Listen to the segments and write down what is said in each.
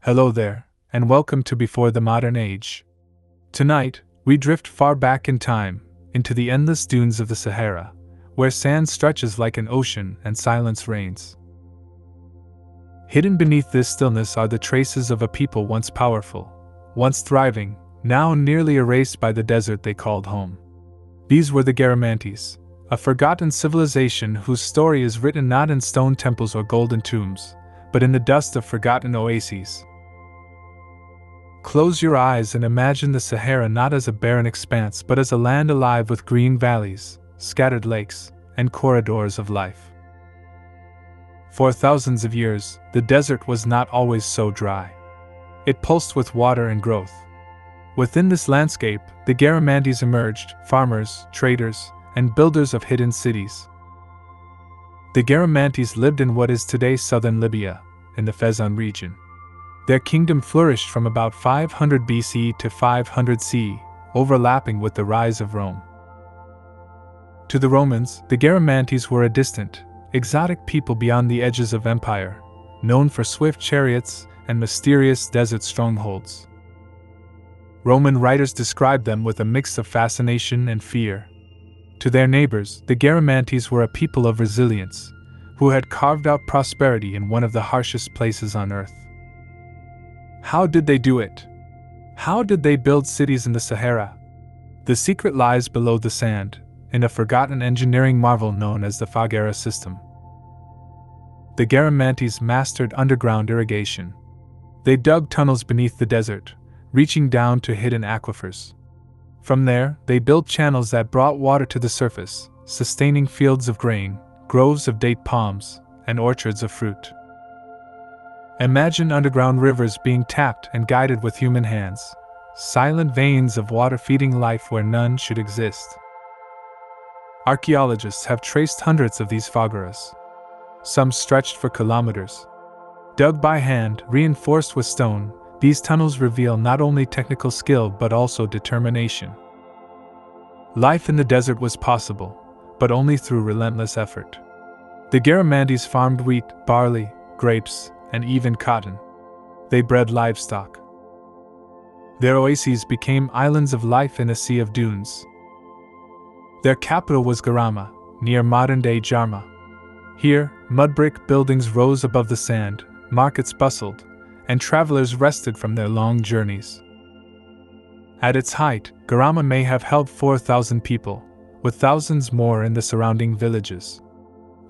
Hello there, and welcome to Before the Modern Age. Tonight, we drift far back in time, into the endless dunes of the Sahara, where sand stretches like an ocean and silence reigns. Hidden beneath this stillness are the traces of a people once powerful, once thriving, now nearly erased by the desert they called home. These were the Garamantes, a forgotten civilization whose story is written not in stone temples or golden tombs, but in the dust of forgotten oases. Close your eyes and imagine the Sahara not as a barren expanse but as a land alive with green valleys, scattered lakes, and corridors of life. For thousands of years, the desert was not always so dry. It pulsed with water and growth. Within this landscape, the Garamantes emerged, farmers, traders, and builders of hidden cities. The Garamantes lived in what is today southern Libya, in the Fezzan region. Their kingdom flourished from about 500 BC to 500 CE, overlapping with the rise of Rome. To the Romans, the Garamantes were a distant, exotic people beyond the edges of empire, known for swift chariots and mysterious desert strongholds. Roman writers describe them with a mix of fascination and fear. To their neighbors, the Garamantes were a people of resilience, who had carved out prosperity in one of the harshest places on earth. How did they do it? How did they build cities in the Sahara? The secret lies below the sand, in a forgotten engineering marvel known as the foggaras system. The Garamantes mastered underground irrigation. They dug tunnels beneath the desert, reaching down to hidden aquifers. From there, they built channels that brought water to the surface, sustaining fields of grain, groves of date palms, and orchards of fruit. Imagine underground rivers being tapped and guided with human hands, silent veins of water feeding life where none should exist. Archaeologists have traced hundreds of these foggaras. Some stretched for kilometers. Dug by hand, reinforced with stone, these tunnels reveal not only technical skill but also determination. Life in the desert was possible, but only through relentless effort. The Garamantes farmed wheat, barley, grapes, and even cotton. They bred livestock. Their oases became islands of life in a sea of dunes. Their capital was Garama, near modern-day Jarma. Here, mud brick buildings rose above the sand, markets bustled, and travelers rested from their long journeys. At its height, Garama may have held 4,000 people, with thousands more in the surrounding villages.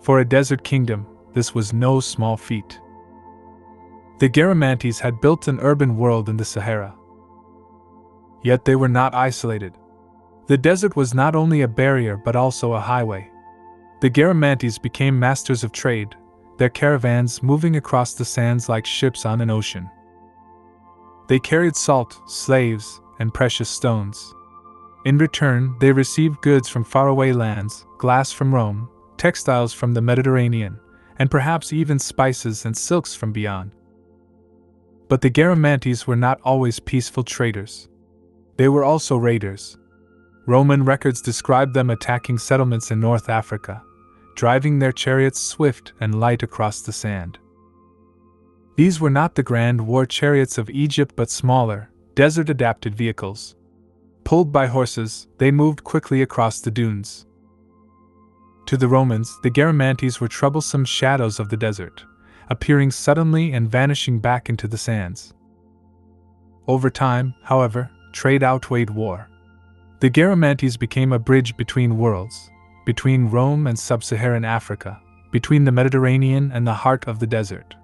For a desert kingdom, this was no small feat. The Garamantes had built an urban world in the Sahara. Yet they were not isolated. The desert was not only a barrier but also a highway. The Garamantes became masters of trade, their caravans moving across the sands like ships on an ocean. They carried salt, slaves, and precious stones. In return, they received goods from faraway lands, glass from Rome, textiles from the Mediterranean, and perhaps even spices and silks from beyond. But the Garamantes were not always peaceful traders. They were also raiders. Roman records describe them attacking settlements in North Africa, driving their chariots swift and light across the sand. These were not the grand war chariots of Egypt but smaller, desert-adapted vehicles. Pulled by horses, they moved quickly across the dunes. To the Romans, the Garamantes were troublesome shadows of the desert, appearing suddenly and vanishing back into the sands. Over time, however, trade outweighed war. The Garamantes became a bridge between worlds, between Rome and sub-Saharan Africa, between the Mediterranean and the heart of the desert.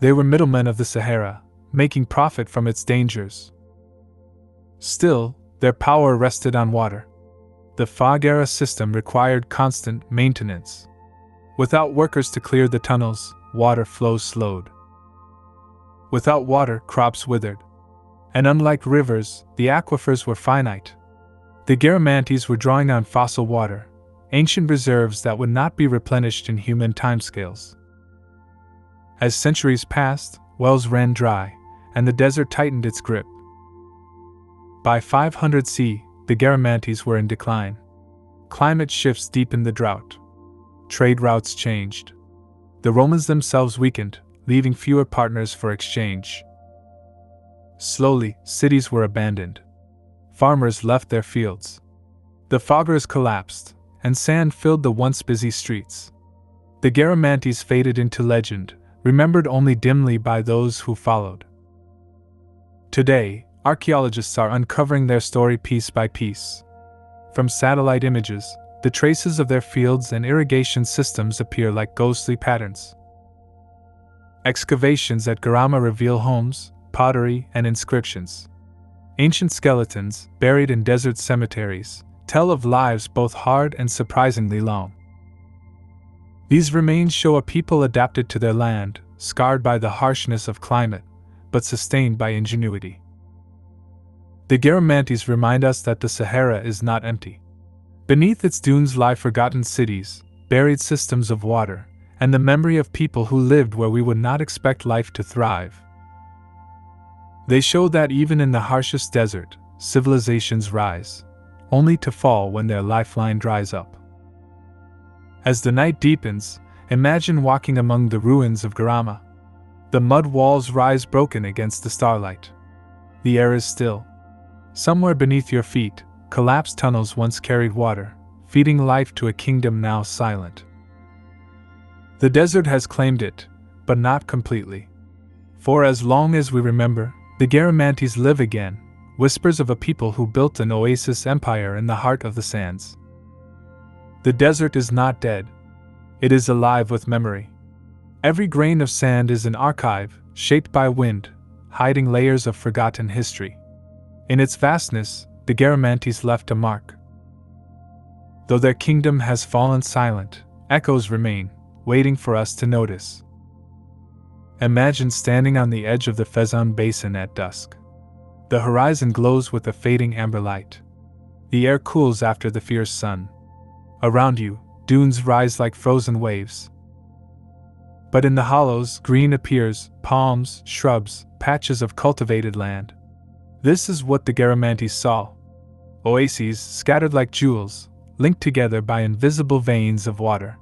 They were middlemen of the Sahara, making profit from its dangers. Still, their power rested on water. The foggaras system required constant maintenance. Without workers to clear the tunnels, water flow slowed. Without water, crops withered. And unlike rivers, the aquifers were finite. The Garamantes were drawing on fossil water, ancient reserves that would not be replenished in human timescales. As centuries passed, wells ran dry, and the desert tightened its grip. By 500 CE, the Garamantes were in decline. Climate shifts deepened the drought. Trade routes changed. The Romans themselves weakened, leaving fewer partners for exchange. Slowly, cities were abandoned. Farmers left their fields. The foggaras collapsed, and sand filled the once busy streets. The Garamantes faded into legend, remembered only dimly by those who followed. Today, archaeologists are uncovering their story piece by piece. From satellite images, the traces of their fields and irrigation systems appear like ghostly patterns. Excavations at Garama reveal homes, pottery, and inscriptions. Ancient skeletons, buried in desert cemeteries, tell of lives both hard and surprisingly long. These remains show a people adapted to their land, scarred by the harshness of climate, but sustained by ingenuity. The Garamantes remind us that the Sahara is not empty. Beneath its dunes lie forgotten cities, buried systems of water, and the memory of people who lived where we would not expect life to thrive. They show that even in the harshest desert, civilizations rise, only to fall when their lifeline dries up. As the night deepens, imagine walking among the ruins of Garama. The mud walls rise broken against the starlight. The air is still. Somewhere beneath your feet, collapsed tunnels once carried water, feeding life to a kingdom now silent. The desert has claimed it, but not completely. For as long as we remember, the Garamantes live again, whispers of a people who built an oasis empire in the heart of the sands. The desert is not dead. It is alive with memory. Every grain of sand is an archive, shaped by wind, hiding layers of forgotten history. In its vastness, the Garamantes left a mark. Though their kingdom has fallen silent, echoes remain, waiting for us to notice. Imagine standing on the edge of the Fezan Basin at dusk. The horizon glows with a fading amber light. The air cools after the fierce sun. Around you, dunes rise like frozen waves. But in the hollows, green appears, palms, shrubs, patches of cultivated land. This is what the Garamantes saw. Oases scattered like jewels, linked together by invisible veins of water.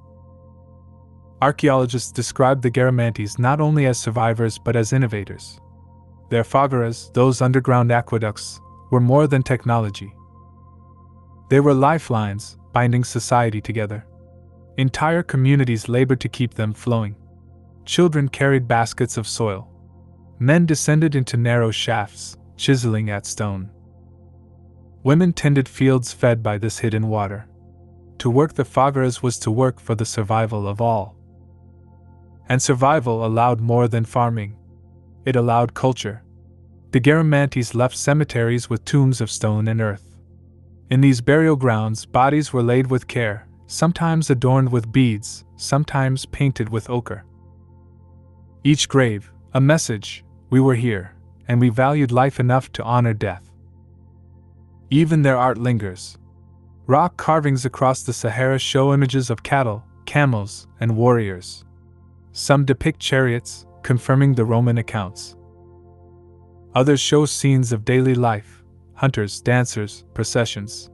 Archaeologists describe the Garamantes not only as survivors but as innovators. Their foggaras, those underground aqueducts, were more than technology. They were lifelines, binding society together. Entire communities labored to keep them flowing. Children carried baskets of soil. Men descended into narrow shafts, chiseling at stone. Women tended fields fed by this hidden water. To work the foggaras was to work for the survival of all. And survival allowed more than farming. It allowed culture. The Garamantes left cemeteries with tombs of stone and earth. In these burial grounds, bodies were laid with care, sometimes adorned with beads, sometimes painted with ochre. Each grave, a message: we were here, and we valued life enough to honor death. Even their art lingers. Rock carvings across the Sahara show images of cattle, camels, and warriors. Some depict chariots, confirming the Roman accounts. Others show scenes of daily life: hunters, dancers, processions.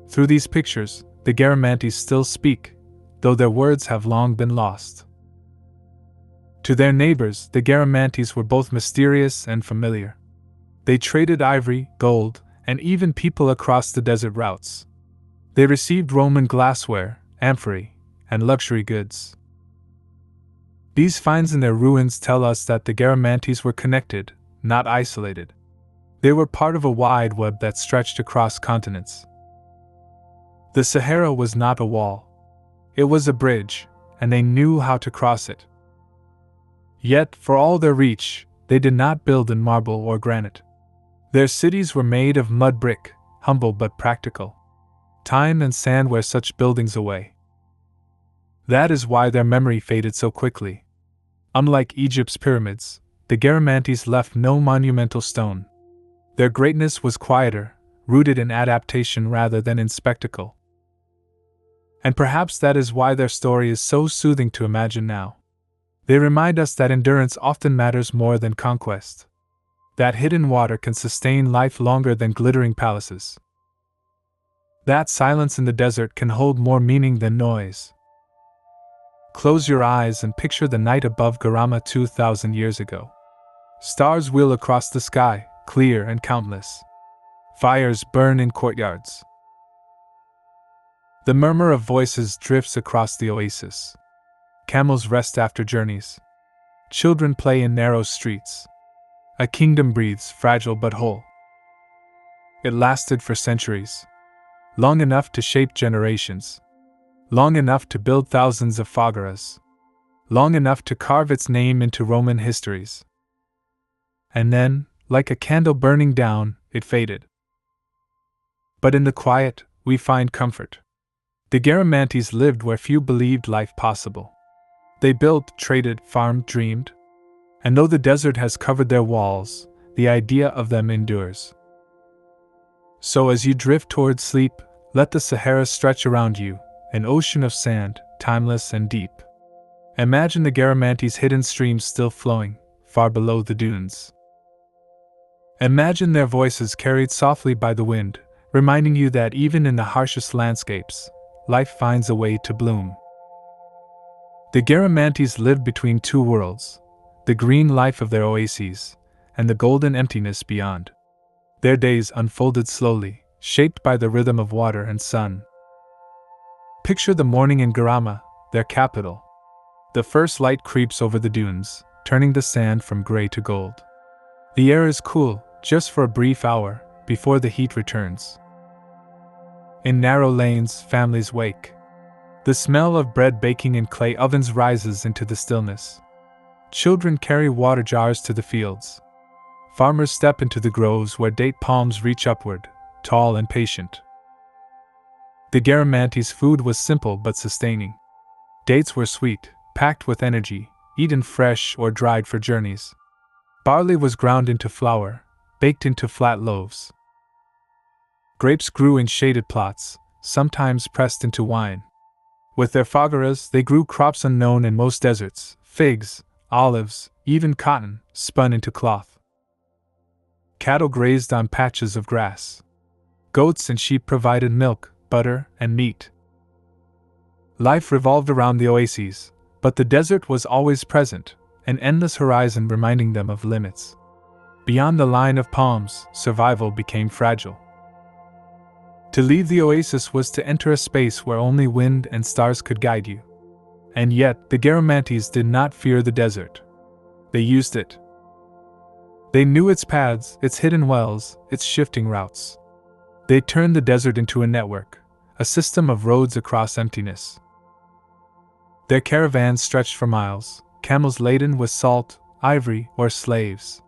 Through these pictures, the Garamantes still speak, though their words have long been lost. To their neighbors, the Garamantes were both mysterious and familiar. They traded ivory, gold, and even people across the desert routes. They received Roman glassware, amphorae, and luxury goods. These finds in their ruins tell us that the Garamantes were connected, not isolated. They were part of a wide web that stretched across continents. The Sahara was not a wall. It was a bridge, and they knew how to cross it. Yet, for all their reach, they did not build in marble or granite. Their cities were made of mud brick, humble but practical. Time and sand wear such buildings away. That is why their memory faded so quickly. Unlike Egypt's pyramids, the Garamantes left no monumental stone. Their greatness was quieter, rooted in adaptation rather than in spectacle. And perhaps that is why their story is so soothing to imagine now. They remind us that endurance often matters more than conquest. That hidden water can sustain life longer than glittering palaces. That silence in the desert can hold more meaning than noise. Close your eyes and picture the night above Garama 2,000 years ago. Stars wheel across the sky, clear and countless. Fires burn in courtyards. The murmur of voices drifts across the oasis. Camels rest after journeys. Children play in narrow streets. A kingdom breathes, fragile but whole. It lasted for centuries. Long enough to shape generations. Long enough to build thousands of foggaras. Long enough to carve its name into Roman histories. And then, like a candle burning down, it faded. But in the quiet, we find comfort. The Garamantes lived where few believed life possible. They built, traded, farmed, dreamed. And though the desert has covered their walls, the idea of them endures. So as you drift toward sleep, let the Sahara stretch around you, an ocean of sand, timeless and deep. Imagine the Garamantes' hidden streams still flowing, far below the dunes. Imagine their voices carried softly by the wind, reminding you that even in the harshest landscapes, life finds a way to bloom. The Garamantes lived between two worlds, the green life of their oases, and the golden emptiness beyond. Their days unfolded slowly, shaped by the rhythm of water and sun. Picture the morning in Garama, their capital. The first light creeps over the dunes, turning the sand from gray to gold. The air is cool, just for a brief hour, before the heat returns. In narrow lanes, families wake. The smell of bread baking in clay ovens rises into the stillness. Children carry water jars to the fields. Farmers step into the groves where date palms reach upward, tall and patient. The Garamantes' food was simple but sustaining. Dates were sweet, packed with energy, eaten fresh or dried for journeys. Barley was ground into flour, baked into flat loaves. Grapes grew in shaded plots, sometimes pressed into wine. With their foggaras, they grew crops unknown in most deserts: figs, olives, even cotton, spun into cloth. Cattle grazed on patches of grass. Goats and sheep provided milk, butter, and meat. Life revolved around the oases, but the desert was always present, an endless horizon reminding them of limits. Beyond the line of palms, survival became fragile. To leave the oasis was to enter a space where only wind and stars could guide you. And yet, the Garamantes did not fear the desert. They used it. They knew its paths, its hidden wells, its shifting routes. They turned the desert into a network, a system of roads across emptiness. Their caravans stretched for miles, camels laden with salt, ivory, or slaves.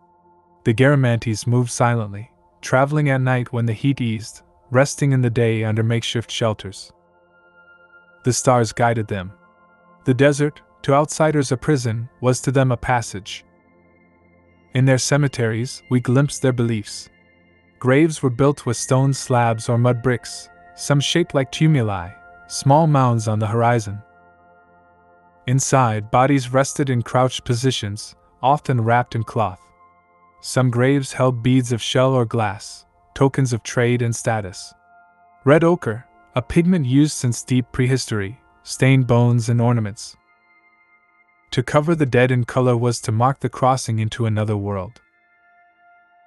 The Garamantes moved silently, traveling at night when the heat eased, resting in the day under makeshift shelters. The stars guided them. The desert, to outsiders a prison, was to them a passage. In their cemeteries, we glimpsed their beliefs. Graves were built with stone slabs or mud bricks, some shaped like tumuli, small mounds on the horizon. Inside, bodies rested in crouched positions, often wrapped in cloth. Some graves held beads of shell or glass, tokens of trade and status. Red ochre, a pigment used since deep prehistory, stained bones and ornaments. To cover the dead in color was to mark the crossing into another world.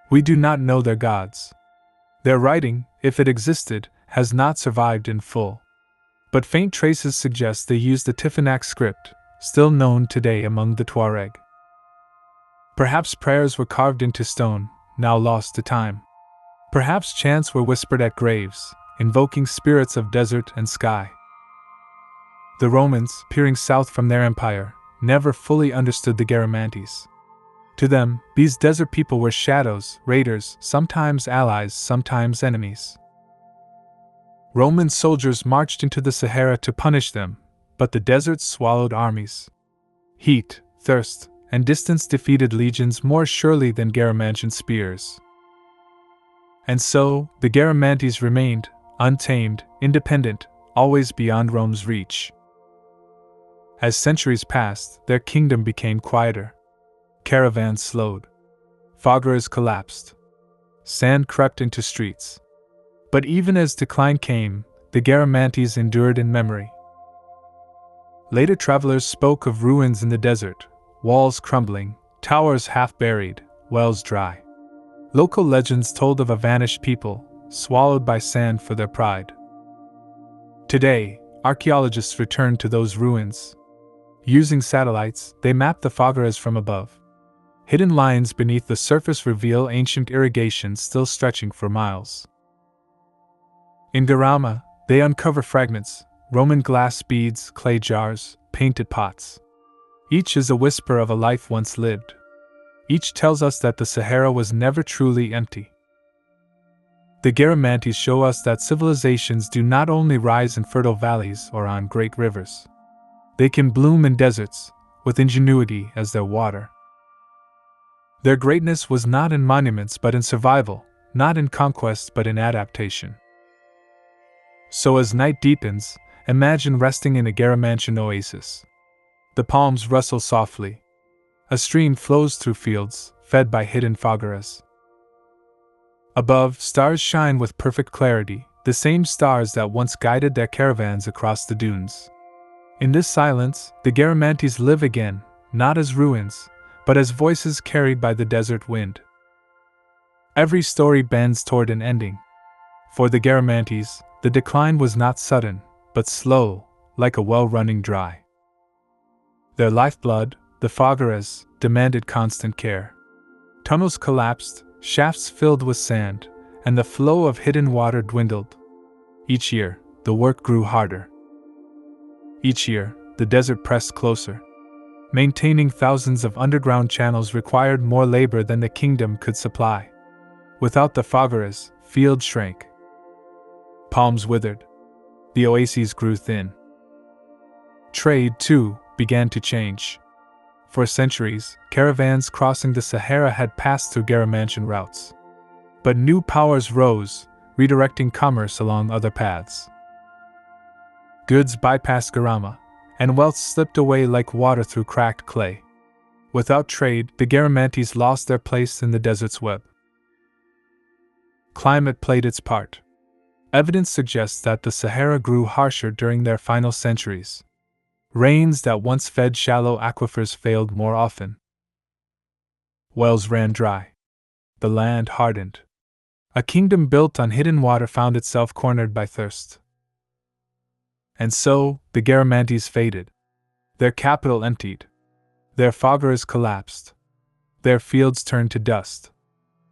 We do not know their gods. Their writing, if it existed, has not survived in full. But faint traces suggest they used the Tifinagh script, still known today among the Tuareg. Perhaps prayers were carved into stone, now lost to time. Perhaps chants were whispered at graves, invoking spirits of desert and sky. The Romans, peering south from their empire, never fully understood the Garamantes. To them, these desert people were shadows, raiders, sometimes allies, sometimes enemies. Roman soldiers marched into the Sahara to punish them, but the desert swallowed armies. Heat, thirst, and distance defeated legions more surely than Garamantian spears. And so, the Garamantes remained, untamed, independent, always beyond Rome's reach. As centuries passed, their kingdom became quieter. Caravans slowed. Foggaras collapsed. Sand crept into streets. But even as decline came, the Garamantes endured in memory. Later travelers spoke of ruins in the desert, walls crumbling, towers half buried, wells dry. Local legends told of a vanished people, swallowed by sand for their pride. Today, archaeologists return to those ruins. Using satellites, they map the foggaras from above. Hidden lines beneath the surface reveal ancient irrigation still stretching for miles. In Garama, they uncover fragments, Roman glass beads, clay jars, painted pots. Each is a whisper of a life once lived. Each tells us that the Sahara was never truly empty. The Garamantes show us that civilizations do not only rise in fertile valleys or on great rivers. They can bloom in deserts, with ingenuity as their water. Their greatness was not in monuments but in survival, not in conquest but in adaptation. So as night deepens, imagine resting in a Garamantian oasis. The palms rustle softly. A stream flows through fields, fed by hidden foggaras. Above, stars shine with perfect clarity, the same stars that once guided their caravans across the dunes. In this silence, the Garamantes live again, not as ruins, but as voices carried by the desert wind. Every story bends toward an ending. For the Garamantes, the decline was not sudden, but slow, like a well running dry. Their lifeblood, the foggaras, demanded constant care. Tunnels collapsed, shafts filled with sand, and the flow of hidden water dwindled. Each year, the work grew harder. Each year, the desert pressed closer. Maintaining thousands of underground channels required more labor than the kingdom could supply. Without the foggaras, fields shrank. Palms withered. The oases grew thin. Trade, too, began to change. For centuries, caravans crossing the Sahara had passed through Garamantian routes. But new powers rose, redirecting commerce along other paths. Goods bypassed Garama, and wealth slipped away like water through cracked clay. Without trade, the Garamantes lost their place in the desert's web. Climate played its part. Evidence suggests that the Sahara grew harsher during their final centuries. Rains that once fed shallow aquifers failed more often. Wells ran dry. The land hardened. A kingdom built on hidden water found itself cornered by thirst. And so, the Garamantes faded. Their capital emptied. Their foggaras collapsed. Their fields turned to dust.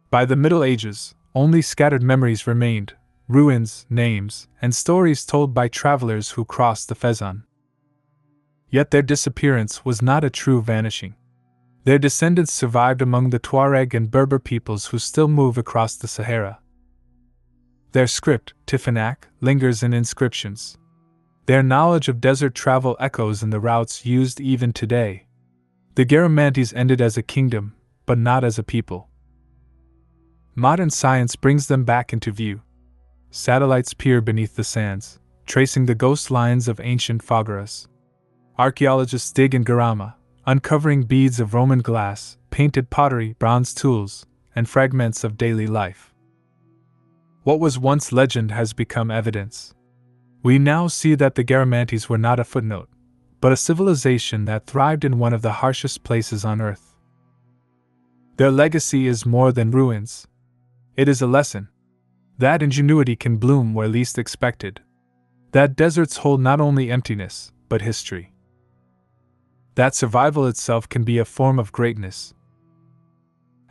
By the Middle Ages, only scattered memories remained, ruins, names, and stories told by travelers who crossed the Fezzan. Yet their disappearance was not a true vanishing. Their descendants survived among the Tuareg and Berber peoples who still move across the Sahara. Their script, Tifinagh, lingers in inscriptions. Their knowledge of desert travel echoes in the routes used even today. The Garamantes ended as a kingdom, but not as a people. Modern science brings them back into view. Satellites peer beneath the sands, tracing the ghost lines of ancient foggaras. Archaeologists dig in Garama, uncovering beads of Roman glass, painted pottery, bronze tools, and fragments of daily life. What was once legend has become evidence. We now see that the Garamantes were not a footnote, but a civilization that thrived in one of the harshest places on earth. Their legacy is more than ruins. It is a lesson. That ingenuity can bloom where least expected. That deserts hold not only emptiness, but history. That survival itself can be a form of greatness.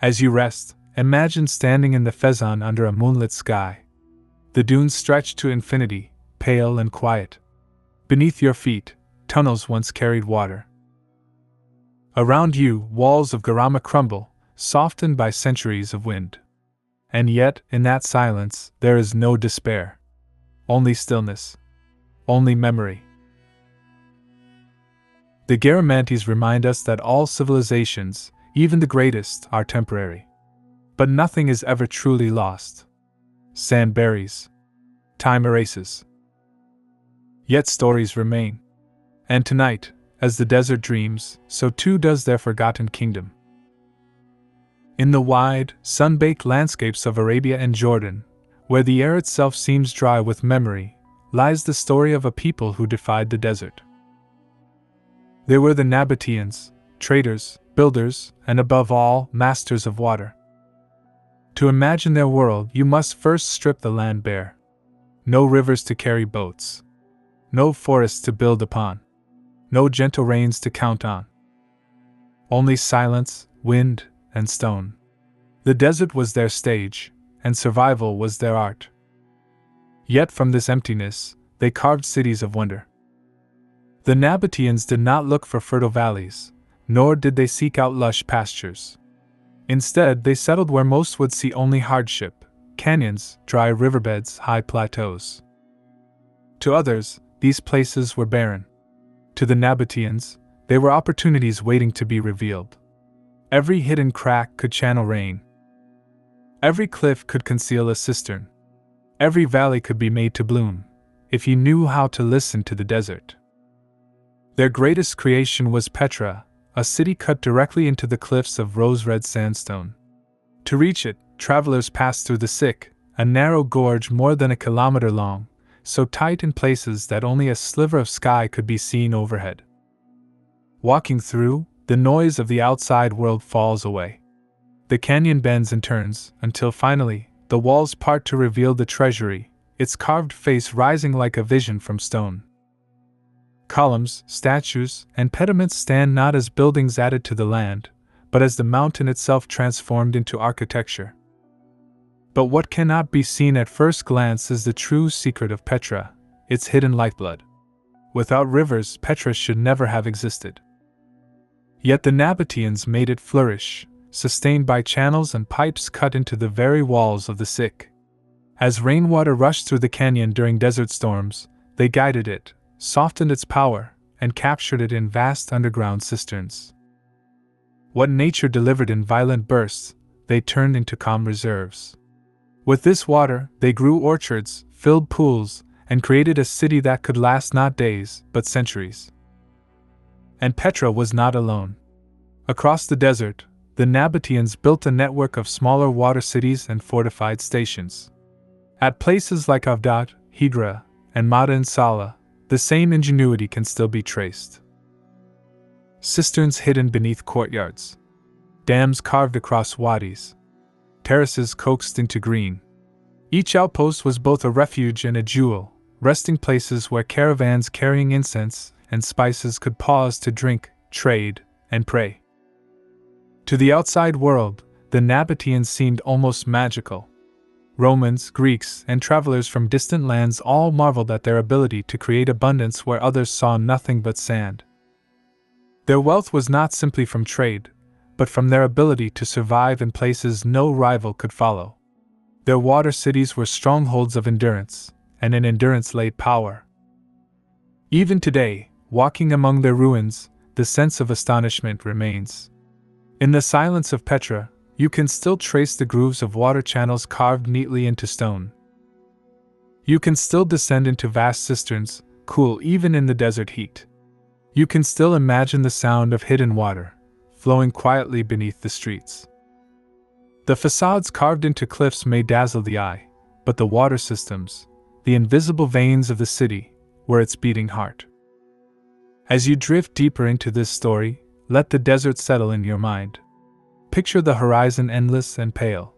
As you rest, imagine standing in the Fezzan under a moonlit sky. The dunes stretch to infinity, pale and quiet. Beneath your feet, tunnels once carried water. Around you, walls of Garama crumble, softened by centuries of wind. And yet, in that silence, there is no despair. Only stillness. Only memory. The Garamantes remind us that all civilizations, even the greatest, are temporary. But nothing is ever truly lost. Sand buries. Time erases. Yet stories remain. And tonight, as the desert dreams, so too does their forgotten kingdom. In the wide, sun-baked landscapes of Arabia and Jordan, where the air itself seems dry with memory, lies the story of a people who defied the desert. They were the Nabataeans, traders, builders, and above all, masters of water. To imagine their world, you must first strip the land bare. No rivers to carry boats. No forests to build upon. No gentle rains to count on. Only silence, wind, and stone. The desert was their stage, and survival was their art. Yet from this emptiness, they carved cities of wonder. The Nabataeans did not look for fertile valleys, nor did they seek out lush pastures. Instead, they settled where most would see only hardship: canyons, dry riverbeds, high plateaus. To others, these places were barren. To the Nabataeans, they were opportunities waiting to be revealed. Every hidden crack could channel rain. Every cliff could conceal a cistern. Every valley could be made to bloom, if you knew how to listen to the desert. Their greatest creation was Petra, a city cut directly into the cliffs of rose-red sandstone. To reach it, travelers passed through the Sick, a narrow gorge more than a kilometer long, so tight in places that only a sliver of sky could be seen overhead. Walking through, the noise of the outside world falls away. The canyon bends and turns, until finally, the walls part to reveal the treasury, its carved face rising like a vision from stone. Columns, statues, and pediments stand not as buildings added to the land, but as the mountain itself transformed into architecture. But what cannot be seen at first glance is the true secret of Petra, its hidden lifeblood. Without rivers, Petra should never have existed. Yet the Nabataeans made it flourish, sustained by channels and pipes cut into the very walls of the Sick. As rainwater rushed through the canyon during desert storms, they guided it, softened its power, and captured it in vast underground cisterns. What nature delivered in violent bursts, they turned into calm reserves. With this water, they grew orchards, filled pools, and created a city that could last not days, but centuries. And Petra was not alone. Across the desert, the Nabataeans built a network of smaller water cities and fortified stations. At places like Avdat, Hydra, and Mada Sala, the same ingenuity can still be traced. Cisterns hidden beneath courtyards. Dams carved across wadis. Terraces coaxed into green. Each outpost was both a refuge and a jewel, resting places where caravans carrying incense and spices could pause to drink, trade, and pray. To the outside world, the Nabataeans seemed almost magical. Romans, Greeks, and travelers from distant lands all marveled at their ability to create abundance where others saw nothing but sand. Their wealth was not simply from trade, but from their ability to survive in places no rival could follow. Their water cities were strongholds of endurance, and in endurance lay power. Even today, walking among their ruins, the sense of astonishment remains. In the silence of Petra, you can still trace the grooves of water channels carved neatly into stone. You can still descend into vast cisterns, cool even in the desert heat. You can still imagine the sound of hidden water, flowing quietly beneath the streets. The facades carved into cliffs may dazzle the eye, but the water systems, the invisible veins of the city, were its beating heart. As you drift deeper into this story, let the desert settle in your mind. Picture the horizon endless and pale.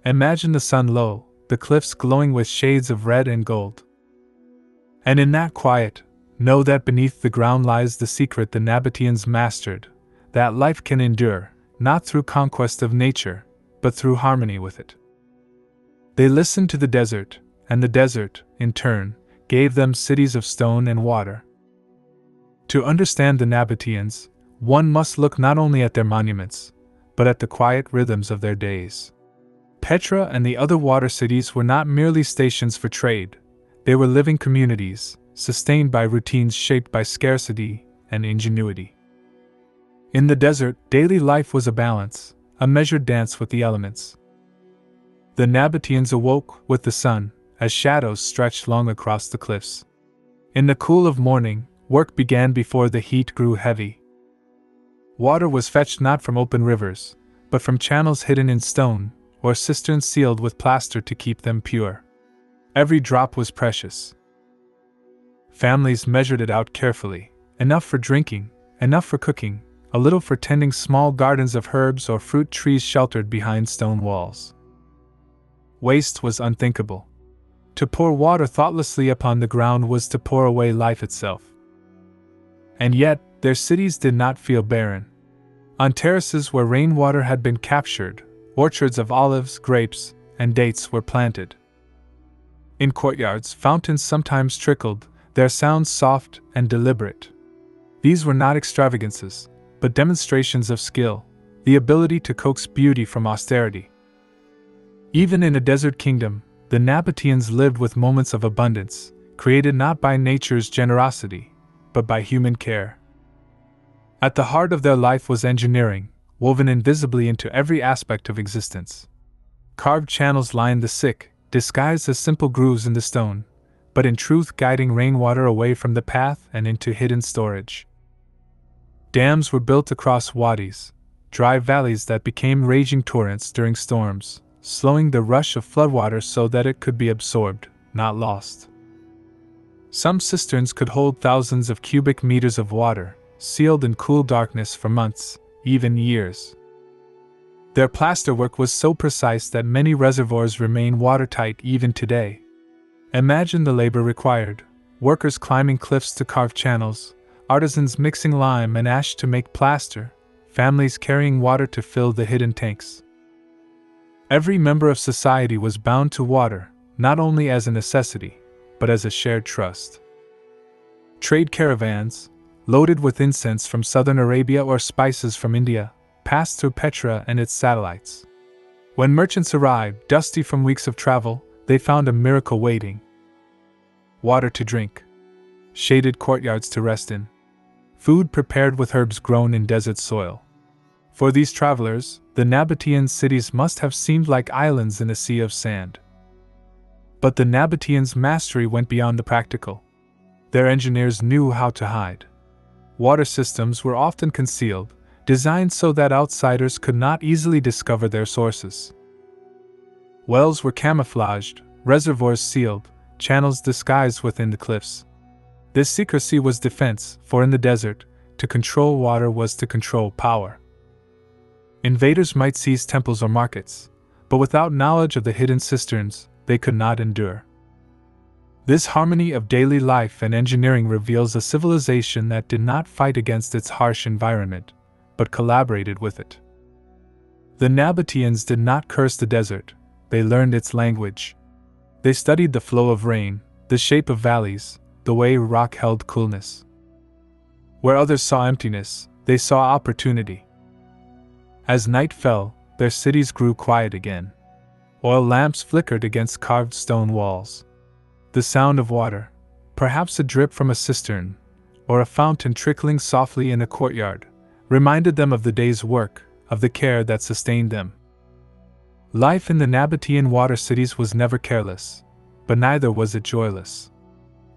Imagine the sun low, the cliffs glowing with shades of red and gold. And in that quiet, know that beneath the ground lies the secret the Nabataeans mastered, that life can endure, not through conquest of nature, but through harmony with it. They listened to the desert, and the desert, in turn, gave them cities of stone and water. To understand the Nabataeans, one must look not only at their monuments, but at the quiet rhythms of their days. Petra and the other water cities were not merely stations for trade, they were living communities, sustained by routines shaped by scarcity and ingenuity. In the desert, daily life was a balance, a measured dance with the elements. The Nabataeans awoke with the sun, as shadows stretched long across the cliffs. In the cool of morning, work began before the heat grew heavy. Water was fetched not from open rivers, but from channels hidden in stone, or cisterns sealed with plaster to keep them pure. Every drop was precious. Families measured it out carefully, enough for drinking, enough for cooking, a little for tending small gardens of herbs or fruit trees sheltered behind stone walls. Waste was unthinkable. To pour water thoughtlessly upon the ground was to pour away life itself. And yet, their cities did not feel barren. On terraces where rainwater had been captured, orchards of olives, grapes, and dates were planted. In courtyards, fountains sometimes trickled, their sounds soft and deliberate. These were not extravagances, but demonstrations of skill, the ability to coax beauty from austerity. Even in a desert kingdom, the Nabataeans lived with moments of abundance, created not by nature's generosity, but by human care. At the heart of their life was engineering, woven invisibly into every aspect of existence. Carved channels lined the sick, disguised as simple grooves in the stone, but in truth guiding rainwater away from the path and into hidden storage. Dams were built across wadis, dry valleys that became raging torrents during storms, slowing the rush of floodwater so that it could be absorbed, not lost. Some cisterns could hold thousands of cubic meters of water, sealed in cool darkness for months, even years. Their plasterwork was so precise that many reservoirs remain watertight even today. Imagine the labor required: workers climbing cliffs to carve channels, artisans mixing lime and ash to make plaster, families carrying water to fill the hidden tanks. Every member of society was bound to water, not only as a necessity, but as a shared trust. Trade caravans, loaded with incense from southern Arabia or spices from India, passed through Petra and its satellites. When merchants arrived, dusty from weeks of travel, they found a miracle waiting. Water to drink, shaded courtyards to rest in, food prepared with herbs grown in desert soil. For these travelers, the Nabataean cities must have seemed like islands in a sea of sand. But the Nabataeans' mastery went beyond the practical. Their engineers knew how to hide. Water systems were often concealed, designed so that outsiders could not easily discover their sources. Wells were camouflaged, reservoirs sealed, channels disguised within the cliffs. This secrecy was defense, for in the desert, to control water was to control power. Invaders might seize temples or markets, but without knowledge of the hidden cisterns, they could not endure. This harmony of daily life and engineering reveals a civilization that did not fight against its harsh environment, but collaborated with it. The Nabataeans did not curse the desert, they learned its language. They studied the flow of rain, the shape of valleys, the way rock held coolness. Where others saw emptiness, they saw opportunity. As night fell, their cities grew quiet again. Oil lamps flickered against carved stone walls. The sound of water, perhaps a drip from a cistern, or a fountain trickling softly in a courtyard, reminded them of the day's work, of the care that sustained them. Life in the Nabataean water cities was never careless, but neither was it joyless.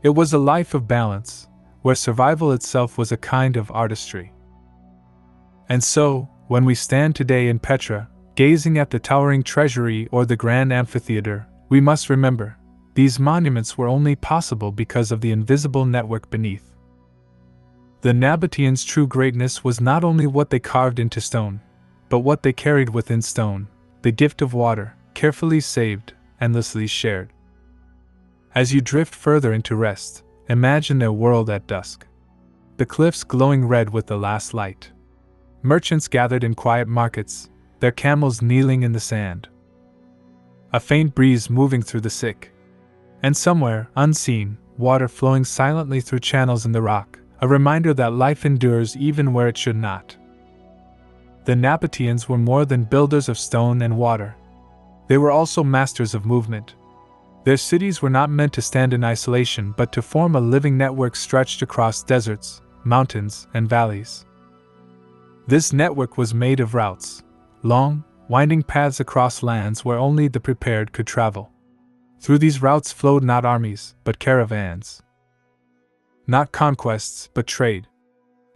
It was a life of balance, where survival itself was a kind of artistry. And so, when we stand today in Petra, gazing at the towering treasury or the grand amphitheater, we must remember, these monuments were only possible because of the invisible network beneath. The Nabataeans' true greatness was not only what they carved into stone, but what they carried within stone, the gift of water, carefully saved, endlessly shared. As you drift further into rest, imagine their world at dusk. The cliffs glowing red with the last light. Merchants gathered in quiet markets, their camels kneeling in the sand. A faint breeze moving through the sick. And somewhere, unseen, water flowing silently through channels in the rock, a reminder that life endures even where it should not. The Nabataeans were more than builders of stone and water. They were also masters of movement. Their cities were not meant to stand in isolation but to form a living network stretched across deserts, mountains, and valleys. This network was made of routes, long, winding paths across lands where only the prepared could travel. Through these routes flowed not armies, but caravans. Not conquests, but trade.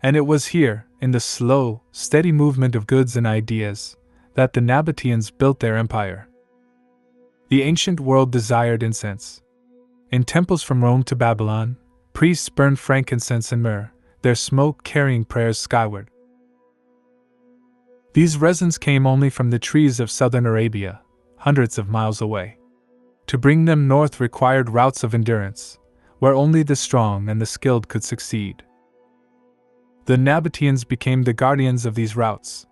And it was here, in the slow, steady movement of goods and ideas, that the Nabataeans built their empire. The ancient world desired incense. In temples from Rome to Babylon, priests burned frankincense and myrrh, their smoke carrying prayers skyward. These resins came only from the trees of southern Arabia, hundreds of miles away. To bring them north required routes of endurance, where only the strong and the skilled could succeed. The Nabataeans became the guardians of these routes.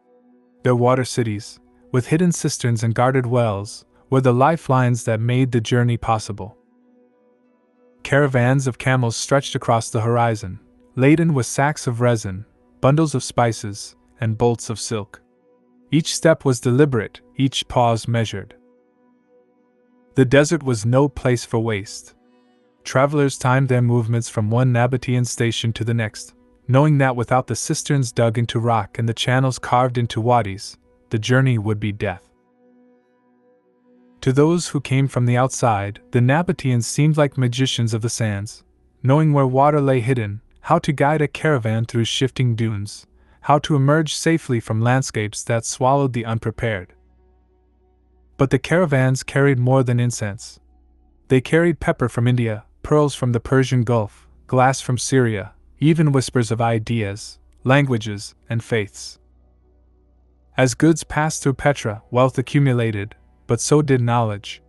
Their water cities, with hidden cisterns and guarded wells, were the lifelines that made the journey possible. Caravans of camels stretched across the horizon, laden with sacks of resin, bundles of spices, and bolts of silk. Each step was deliberate, each pause measured. The desert was no place for waste. Travelers timed their movements from one Nabataean station to the next, knowing that without the cisterns dug into rock and the channels carved into wadis, the journey would be death. To those who came from the outside, the Nabataeans seemed like magicians of the sands, knowing where water lay hidden, how to guide a caravan through shifting dunes, how to emerge safely from landscapes that swallowed the unprepared. But the caravans carried more than incense. They carried pepper from India, pearls from the Persian Gulf, glass from Syria, even whispers of ideas, languages, and faiths. As goods passed through Petra, wealth accumulated, but so did knowledge.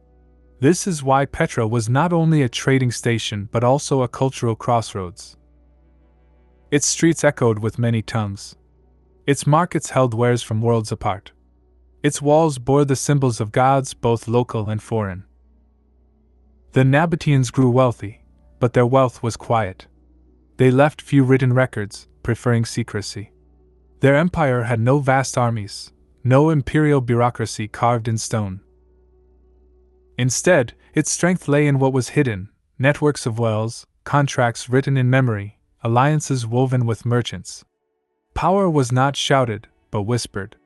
This is why Petra was not only a trading station but also a cultural crossroads. Its streets echoed with many tongues. Its markets held wares from worlds apart. Its walls bore the symbols of gods both local and foreign. The Nabataeans grew wealthy, but their wealth was quiet. They left few written records, preferring secrecy. Their empire had no vast armies, no imperial bureaucracy carved in stone. Instead, its strength lay in what was hidden: networks of wells, contracts written in memory, alliances woven with merchants. Power was not shouted, but whispered.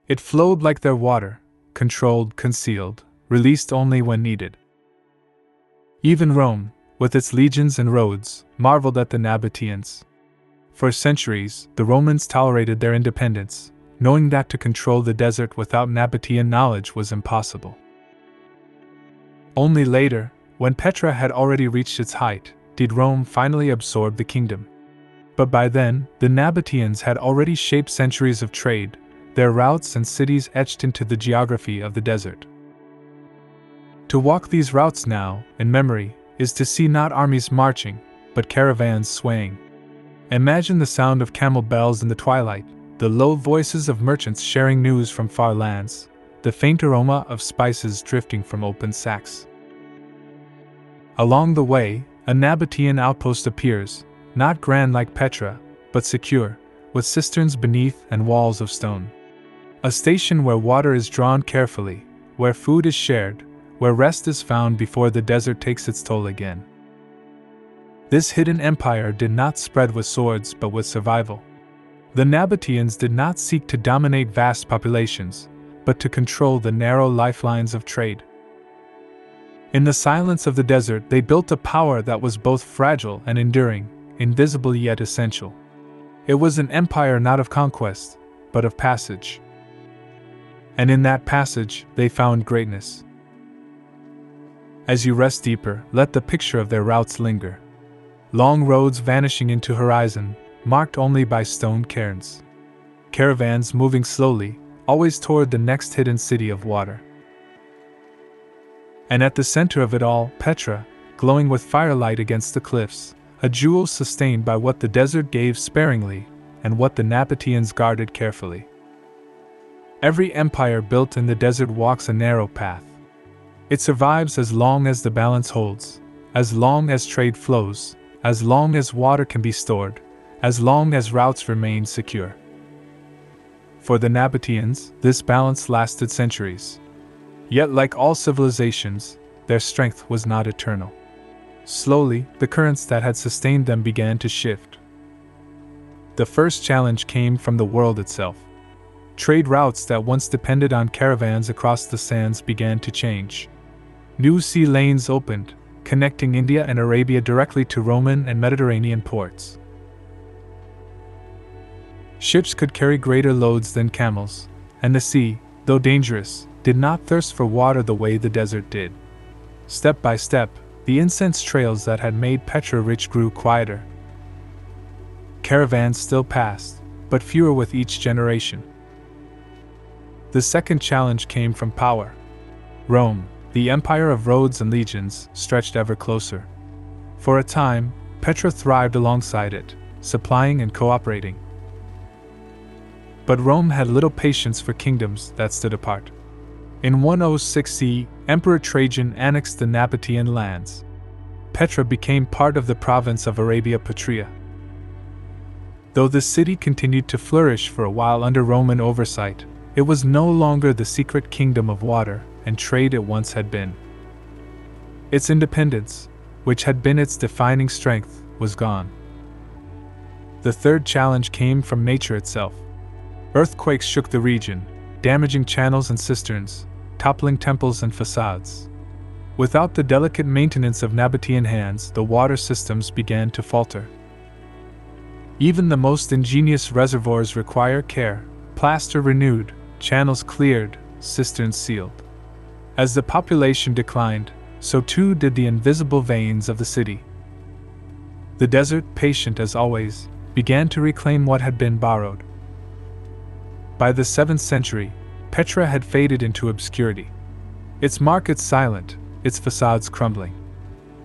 It flowed like their water, controlled, concealed, released only when needed. Even Rome, with its legions and roads, marveled at the Nabataeans. For centuries, the Romans tolerated their independence, knowing that to control the desert without Nabataean knowledge was impossible. Only later, when Petra had already reached its height, did Rome finally absorb the kingdom. But by then, the Nabataeans had already shaped centuries of trade, their routes and cities etched into the geography of the desert. To walk these routes now, in memory, is to see not armies marching, but caravans swaying. Imagine the sound of camel bells in the twilight, the low voices of merchants sharing news from far lands, the faint aroma of spices drifting from open sacks. Along the way, a Nabataean outpost appears, not grand like Petra, but secure, with cisterns beneath and walls of stone. A station where water is drawn carefully, where food is shared, where rest is found before the desert takes its toll again. This hidden empire did not spread with swords but with survival. The Nabataeans did not seek to dominate vast populations, but to control the narrow lifelines of trade. In the silence of the desert, they built a power that was both fragile and enduring, invisible yet essential. It was an empire not of conquest, but of passage. And in that passage, they found greatness. As you rest deeper, let the picture of their routes linger. Long roads vanishing into horizon, marked only by stone cairns. Caravans moving slowly, always toward the next hidden city of water. And at the center of it all, Petra, glowing with firelight against the cliffs, a jewel sustained by what the desert gave sparingly, and what the Nabataeans guarded carefully. Every empire built in the desert walks a narrow path. It survives as long as the balance holds, as long as trade flows, as long as water can be stored, as long as routes remain secure. For the Nabataeans, this balance lasted centuries. Yet, like all civilizations, their strength was not eternal. Slowly, the currents that had sustained them began to shift. The first challenge came from the world itself. Trade routes that once depended on caravans across the sands began to change. New sea lanes opened, connecting India and Arabia directly to Roman and Mediterranean ports. Ships could carry greater loads than camels, and the sea, though dangerous, did not thirst for water the way the desert did. Step by step, the incense trails that had made Petra rich grew quieter. Caravans still passed, but fewer with each generation. The second challenge came from power. Rome, the empire of roads and legions, stretched ever closer. For a time, Petra thrived alongside it, supplying and cooperating. But Rome had little patience for kingdoms that stood apart. In 106 CE, Emperor Trajan annexed the Nabataean lands. Petra became part of the province of Arabia Petrea. Though the city continued to flourish for a while under Roman oversight, it was no longer the secret kingdom of water and trade it once had been. Its independence, which had been its defining strength, was gone. The third challenge came from nature itself. Earthquakes shook the region, damaging channels and cisterns, toppling temples and facades. Without the delicate maintenance of Nabataean hands, the water systems began to falter. Even the most ingenious reservoirs require care, plaster renewed, channels cleared, cisterns sealed. As the population declined, so too did the invisible veins of the city. The desert, patient as always, began to reclaim what had been borrowed. By the 7th century, Petra had faded into obscurity. Its markets silent, its facades crumbling.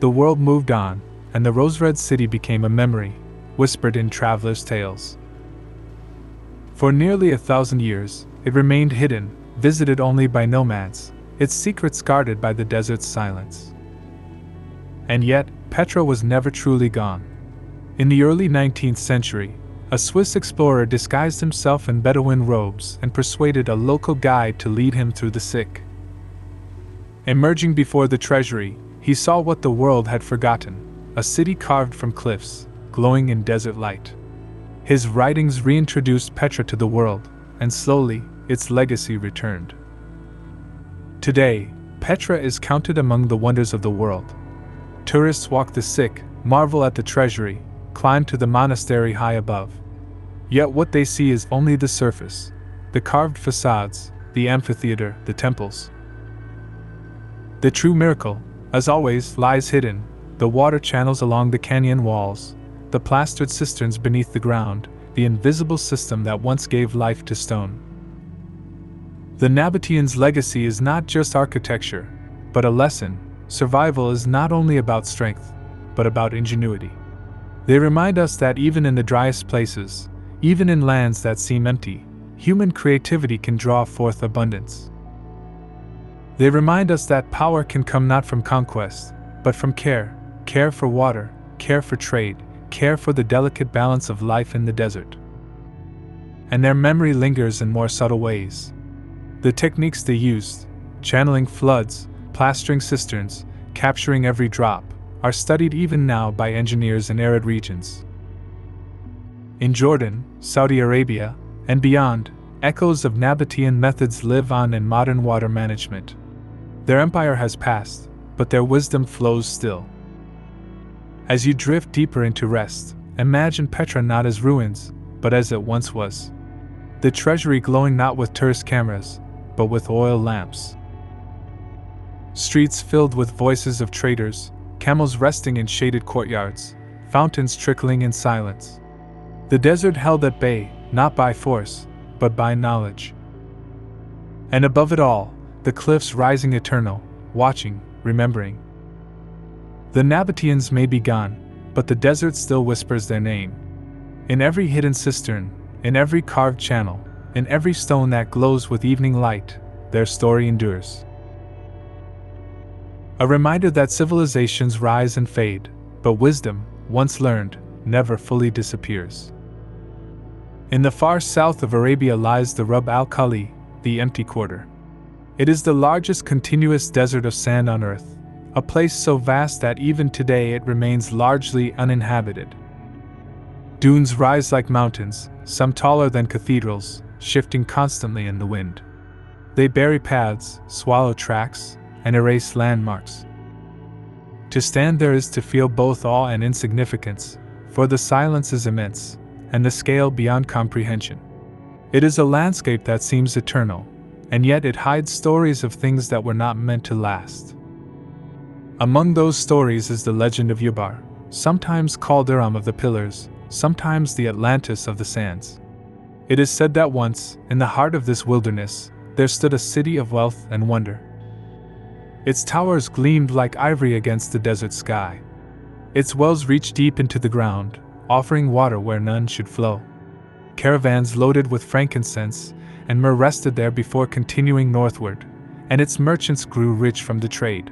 The world moved on, and the rose-red city became a memory, whispered in travelers' tales. For nearly 1,000 years, it remained hidden, visited only by nomads, its secrets guarded by the desert's silence. And yet, Petra was never truly gone. In the early 19th century, a Swiss explorer disguised himself in Bedouin robes and persuaded a local guide to lead him through the sick. Emerging before the treasury, he saw what the world had forgotten, a city carved from cliffs, glowing in desert light. His writings reintroduced Petra to the world, and slowly, its legacy returned. Today, Petra is counted among the wonders of the world. Tourists walk the sick, marvel at the treasury, climb to the monastery high above. Yet what they see is only the surface, the carved facades, the amphitheater, the temples. The true miracle, as always, lies hidden, the water channels along the canyon walls, the plastered cisterns beneath the ground, the invisible system that once gave life to stone. The Nabataeans' legacy is not just architecture, but a lesson. Survival is not only about strength, but about ingenuity. They remind us that even in the driest places, even in lands that seem empty, human creativity can draw forth abundance. They remind us that power can come not from conquest, but from care, care for water, care for trade, care for the delicate balance of life in the desert. And their memory lingers in more subtle ways. The techniques they used, channeling floods, plastering cisterns, capturing every drop, are studied even now by engineers in arid regions. In Jordan, Saudi Arabia, and beyond, echoes of Nabataean methods live on in modern water management. Their empire has passed, but their wisdom flows still. As you drift deeper into rest, imagine Petra not as ruins, but as it once was. The treasury glowing not with tourist cameras, but with oil lamps. Streets filled with voices of traders, camels resting in shaded courtyards, fountains trickling in silence. The desert held at bay, not by force, but by knowledge. And above it all, the cliffs rising eternal, watching, remembering. The Nabataeans may be gone, but the desert still whispers their name. In every hidden cistern, in every carved channel, in every stone that glows with evening light, their story endures. A reminder that civilizations rise and fade, but wisdom, once learned, never fully disappears. In the far south of Arabia lies the Rub al-Khali, the empty quarter. It is the largest continuous desert of sand on Earth, a place so vast that even today it remains largely uninhabited. Dunes rise like mountains, some taller than cathedrals, shifting constantly in the wind. They bury paths, swallow tracks, and erase landmarks. To stand there is to feel both awe and insignificance, for the silence is immense, and the scale beyond comprehension. It is a landscape that seems eternal, and yet it hides stories of things that were not meant to last. Among those stories is the legend of Ubar, sometimes called Uram of the Pillars, sometimes the Atlantis of the sands. It is said that once, in the heart of this wilderness, there stood a city of wealth and wonder. Its towers gleamed like ivory against the desert sky. Its wells reached deep into the ground, offering water where none should flow. Caravans loaded with frankincense and myrrh rested there before continuing northward, and its merchants grew rich from the trade.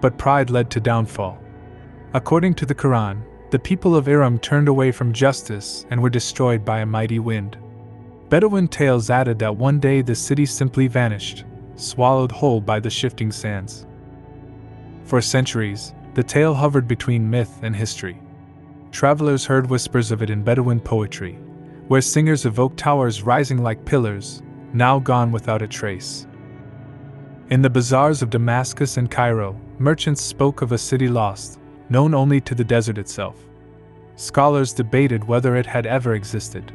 But pride led to downfall. According to the Quran, the people of Iram turned away from justice and were destroyed by a mighty wind. Bedouin tales added that one day the city simply vanished, swallowed whole by the shifting sands. For centuries, the tale hovered between myth and history. Travelers heard whispers of it in Bedouin poetry, where singers evoked towers rising like pillars, now gone without a trace. In the bazaars of Damascus and Cairo, merchants spoke of a city lost, known only to the desert itself. Scholars debated whether it had ever existed.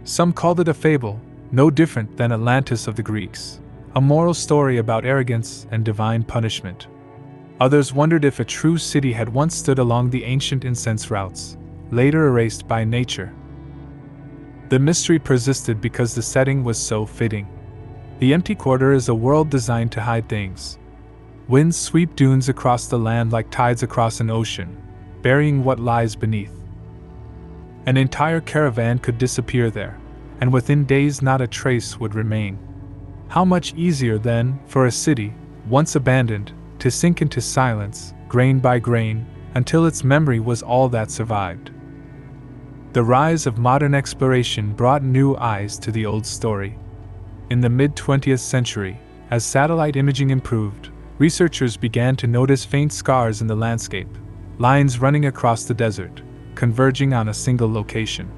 Some called it a fable, no different than Atlantis of the Greeks, a moral story about arrogance and divine punishment. Others wondered if a true city had once stood along the ancient incense routes, later erased by nature. The mystery persisted because the setting was so fitting. The empty quarter is a world designed to hide things. Winds sweep dunes across the land like tides across an ocean, burying what lies beneath. An entire caravan could disappear there, and within days not a trace would remain. How much easier, then, for a city, once abandoned, to sink into silence, grain by grain, until its memory was all that survived. The rise of modern exploration brought new eyes to the old story. In the mid-20th century, as satellite imaging improved, researchers began to notice faint scars in the landscape, lines running across the desert, converging on a single location.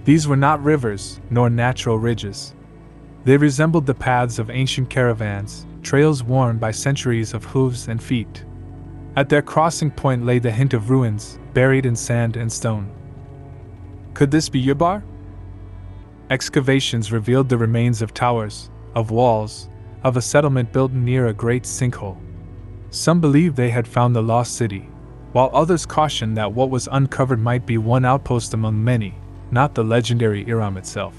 These were not rivers, nor natural ridges. They resembled the paths of ancient caravans, trails worn by centuries of hooves and feet. At their crossing point lay the hint of ruins, buried in sand and stone. Could this be Ubar? Excavations revealed the remains of towers, of walls, of a settlement built near a great sinkhole. Some believed they had found the lost city, while others cautioned that what was uncovered might be one outpost among many, not the legendary Iram itself.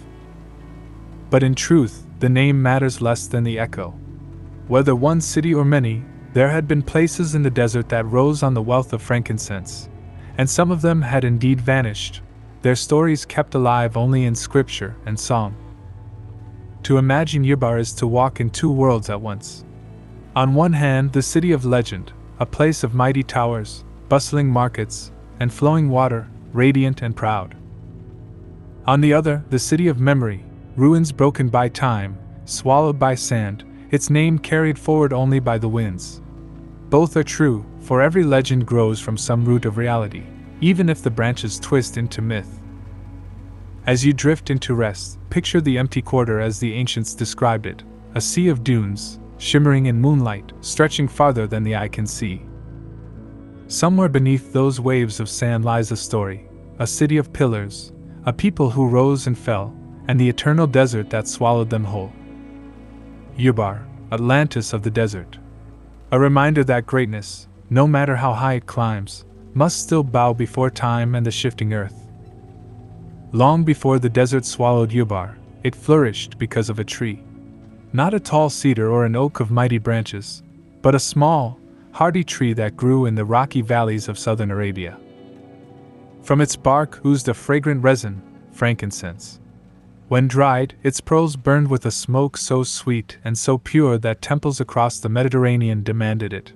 But in truth, the name matters less than the echo. Whether one city or many, there had been places in the desert that rose on the wealth of frankincense, and some of them had indeed vanished, their stories kept alive only in scripture and song. To imagine Ubar is to walk in two worlds at once. On one hand, the city of legend, a place of mighty towers, bustling markets, and flowing water, radiant and proud. On the other, the city of memory, ruins broken by time, swallowed by sand, its name carried forward only by the winds. Both are true, for every legend grows from some root of reality, even if the branches twist into myth. As you drift into rest, picture the empty quarter as the ancients described it, a sea of dunes, shimmering in moonlight, stretching farther than the eye can see. Somewhere beneath those waves of sand lies a story, a city of pillars, a people who rose and fell, and the eternal desert that swallowed them whole. Ubar, Atlantis of the desert. A reminder that greatness, no matter how high it climbs, must still bow before time and the shifting earth. Long before the desert swallowed Ubar, it flourished because of a tree. Not a tall cedar or an oak of mighty branches, but a small, hardy tree that grew in the rocky valleys of southern Arabia. From its bark oozed a fragrant resin, frankincense. When dried, its pearls burned with a smoke so sweet and so pure that temples across the Mediterranean demanded it.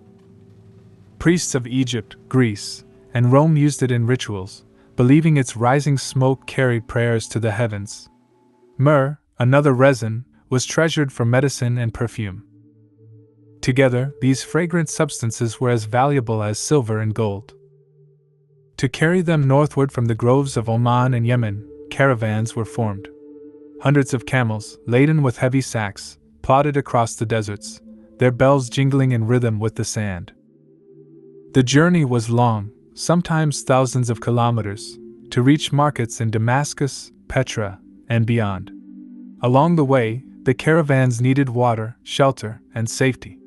Priests of Egypt, Greece, and Rome used it in rituals, believing its rising smoke carried prayers to the heavens. Myrrh, another resin, was treasured for medicine and perfume. Together, these fragrant substances were as valuable as silver and gold. To carry them northward from the groves of Oman and Yemen, caravans were formed. Hundreds of camels, laden with heavy sacks, plodded across the deserts, their bells jingling in rhythm with the sand. The journey was long, sometimes thousands of kilometers, to reach markets in Damascus, Petra, and beyond. Along the way, the caravans needed water, shelter, and safety.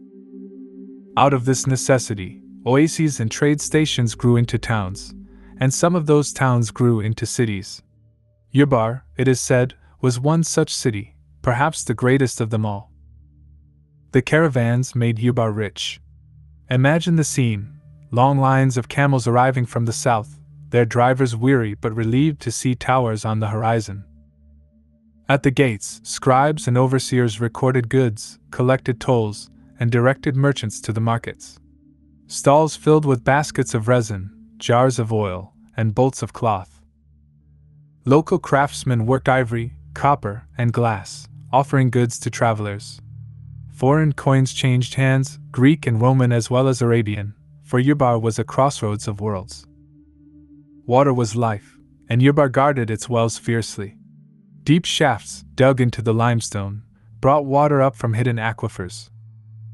Out of this necessity, oases and trade stations grew into towns, and some of those towns grew into cities. Ubar, it is said, was one such city, perhaps the greatest of them all. The caravans made Ubar rich. Imagine the scene: long lines of camels arriving from the south, their drivers weary but relieved to see towers on the horizon. At the gates, scribes and overseers recorded goods, collected tolls, and directed merchants to the markets. Stalls filled with baskets of resin, jars of oil, and bolts of cloth. Local craftsmen worked ivory, copper, and glass, offering goods to travelers. Foreign coins changed hands, Greek and Roman as well as Arabian, for Ubar was a crossroads of worlds. Water was life, and Ubar guarded its wells fiercely. Deep shafts, dug into the limestone, brought water up from hidden aquifers.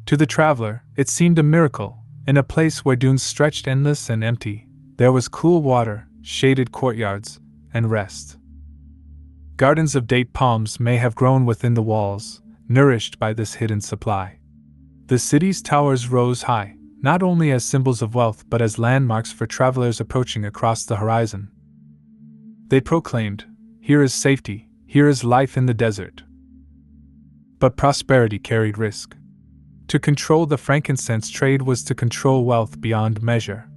To the traveler, it seemed a miracle. In a place where dunes stretched endless and empty, there was cool water, shaded courtyards, and rest. Gardens of date palms may have grown within the walls, nourished by this hidden supply. The city's towers rose high, not only as symbols of wealth but as landmarks for travelers approaching across the horizon. They proclaimed, "Here is safety, here is life in the desert." But prosperity carried risk. To control the frankincense trade was to control wealth beyond measure.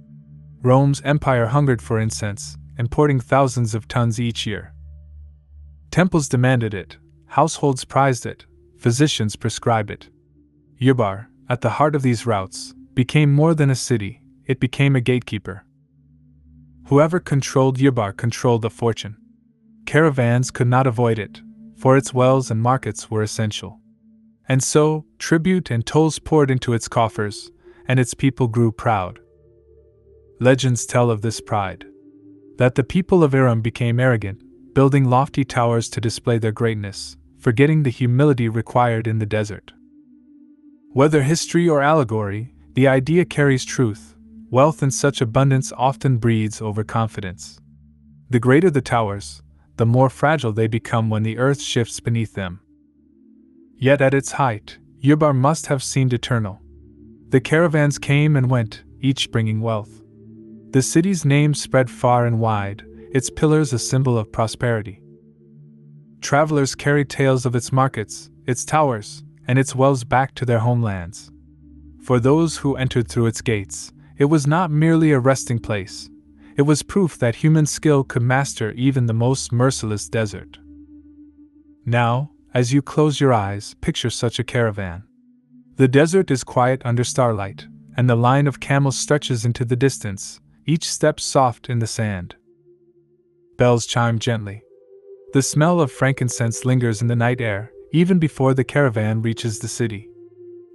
Rome's empire hungered for incense, importing thousands of tons each year. Temples demanded it, households prized it, physicians prescribed it. Ubar, at the heart of these routes, became more than a city, it became a gatekeeper. Whoever controlled Ubar controlled the fortune. Caravans could not avoid it, for its wells and markets were essential. And so, tribute and tolls poured into its coffers, and its people grew proud. Legends tell of this pride. That the people of Iram became arrogant, building lofty towers to display their greatness, forgetting the humility required in the desert. Whether history or allegory, the idea carries truth. Wealth in such abundance often breeds overconfidence. The greater the towers, the more fragile they become when the earth shifts beneath them. Yet at its height, Ubar must have seemed eternal. The caravans came and went, each bringing wealth. The city's name spread far and wide, its pillars a symbol of prosperity. Travelers carried tales of its markets, its towers, and its wells back to their homelands. For those who entered through its gates, it was not merely a resting place. It was proof that human skill could master even the most merciless desert. Now, as you close your eyes, picture such a caravan. The desert is quiet under starlight, and the line of camels stretches into the distance, each step soft in the sand. Bells chime gently. The smell of frankincense lingers in the night air, even before the caravan reaches the city.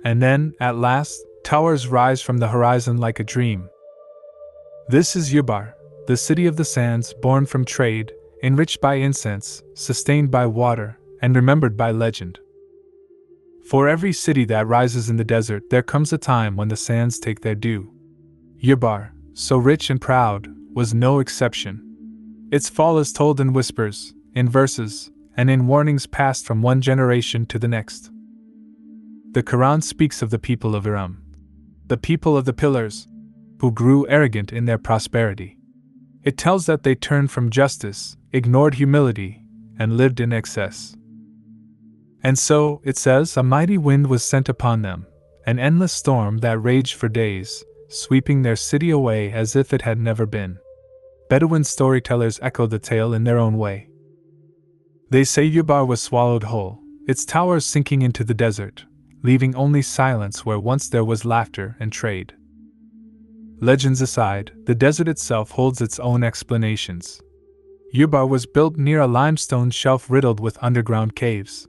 And then, at last, towers rise from the horizon like a dream. This is Ubar, the city of the sands, born from trade, enriched by incense, sustained by water, and remembered by legend. For every city that rises in the desert, there comes a time when the sands take their due. Ubar, so rich and proud, was no exception. Its fall is told in whispers, in verses, and in warnings passed from one generation to the next. The Quran speaks of the people of Iram, the people of the pillars, who grew arrogant in their prosperity. It tells that they turned from justice, ignored humility, and lived in excess. And so, it says, a mighty wind was sent upon them, an endless storm that raged for days, sweeping their city away as if it had never been. Bedouin storytellers echo the tale in their own way. They say Ubar was swallowed whole, its towers sinking into the desert, leaving only silence where once there was laughter and trade. Legends aside, the desert itself holds its own explanations. Ubar was built near a limestone shelf riddled with underground caves.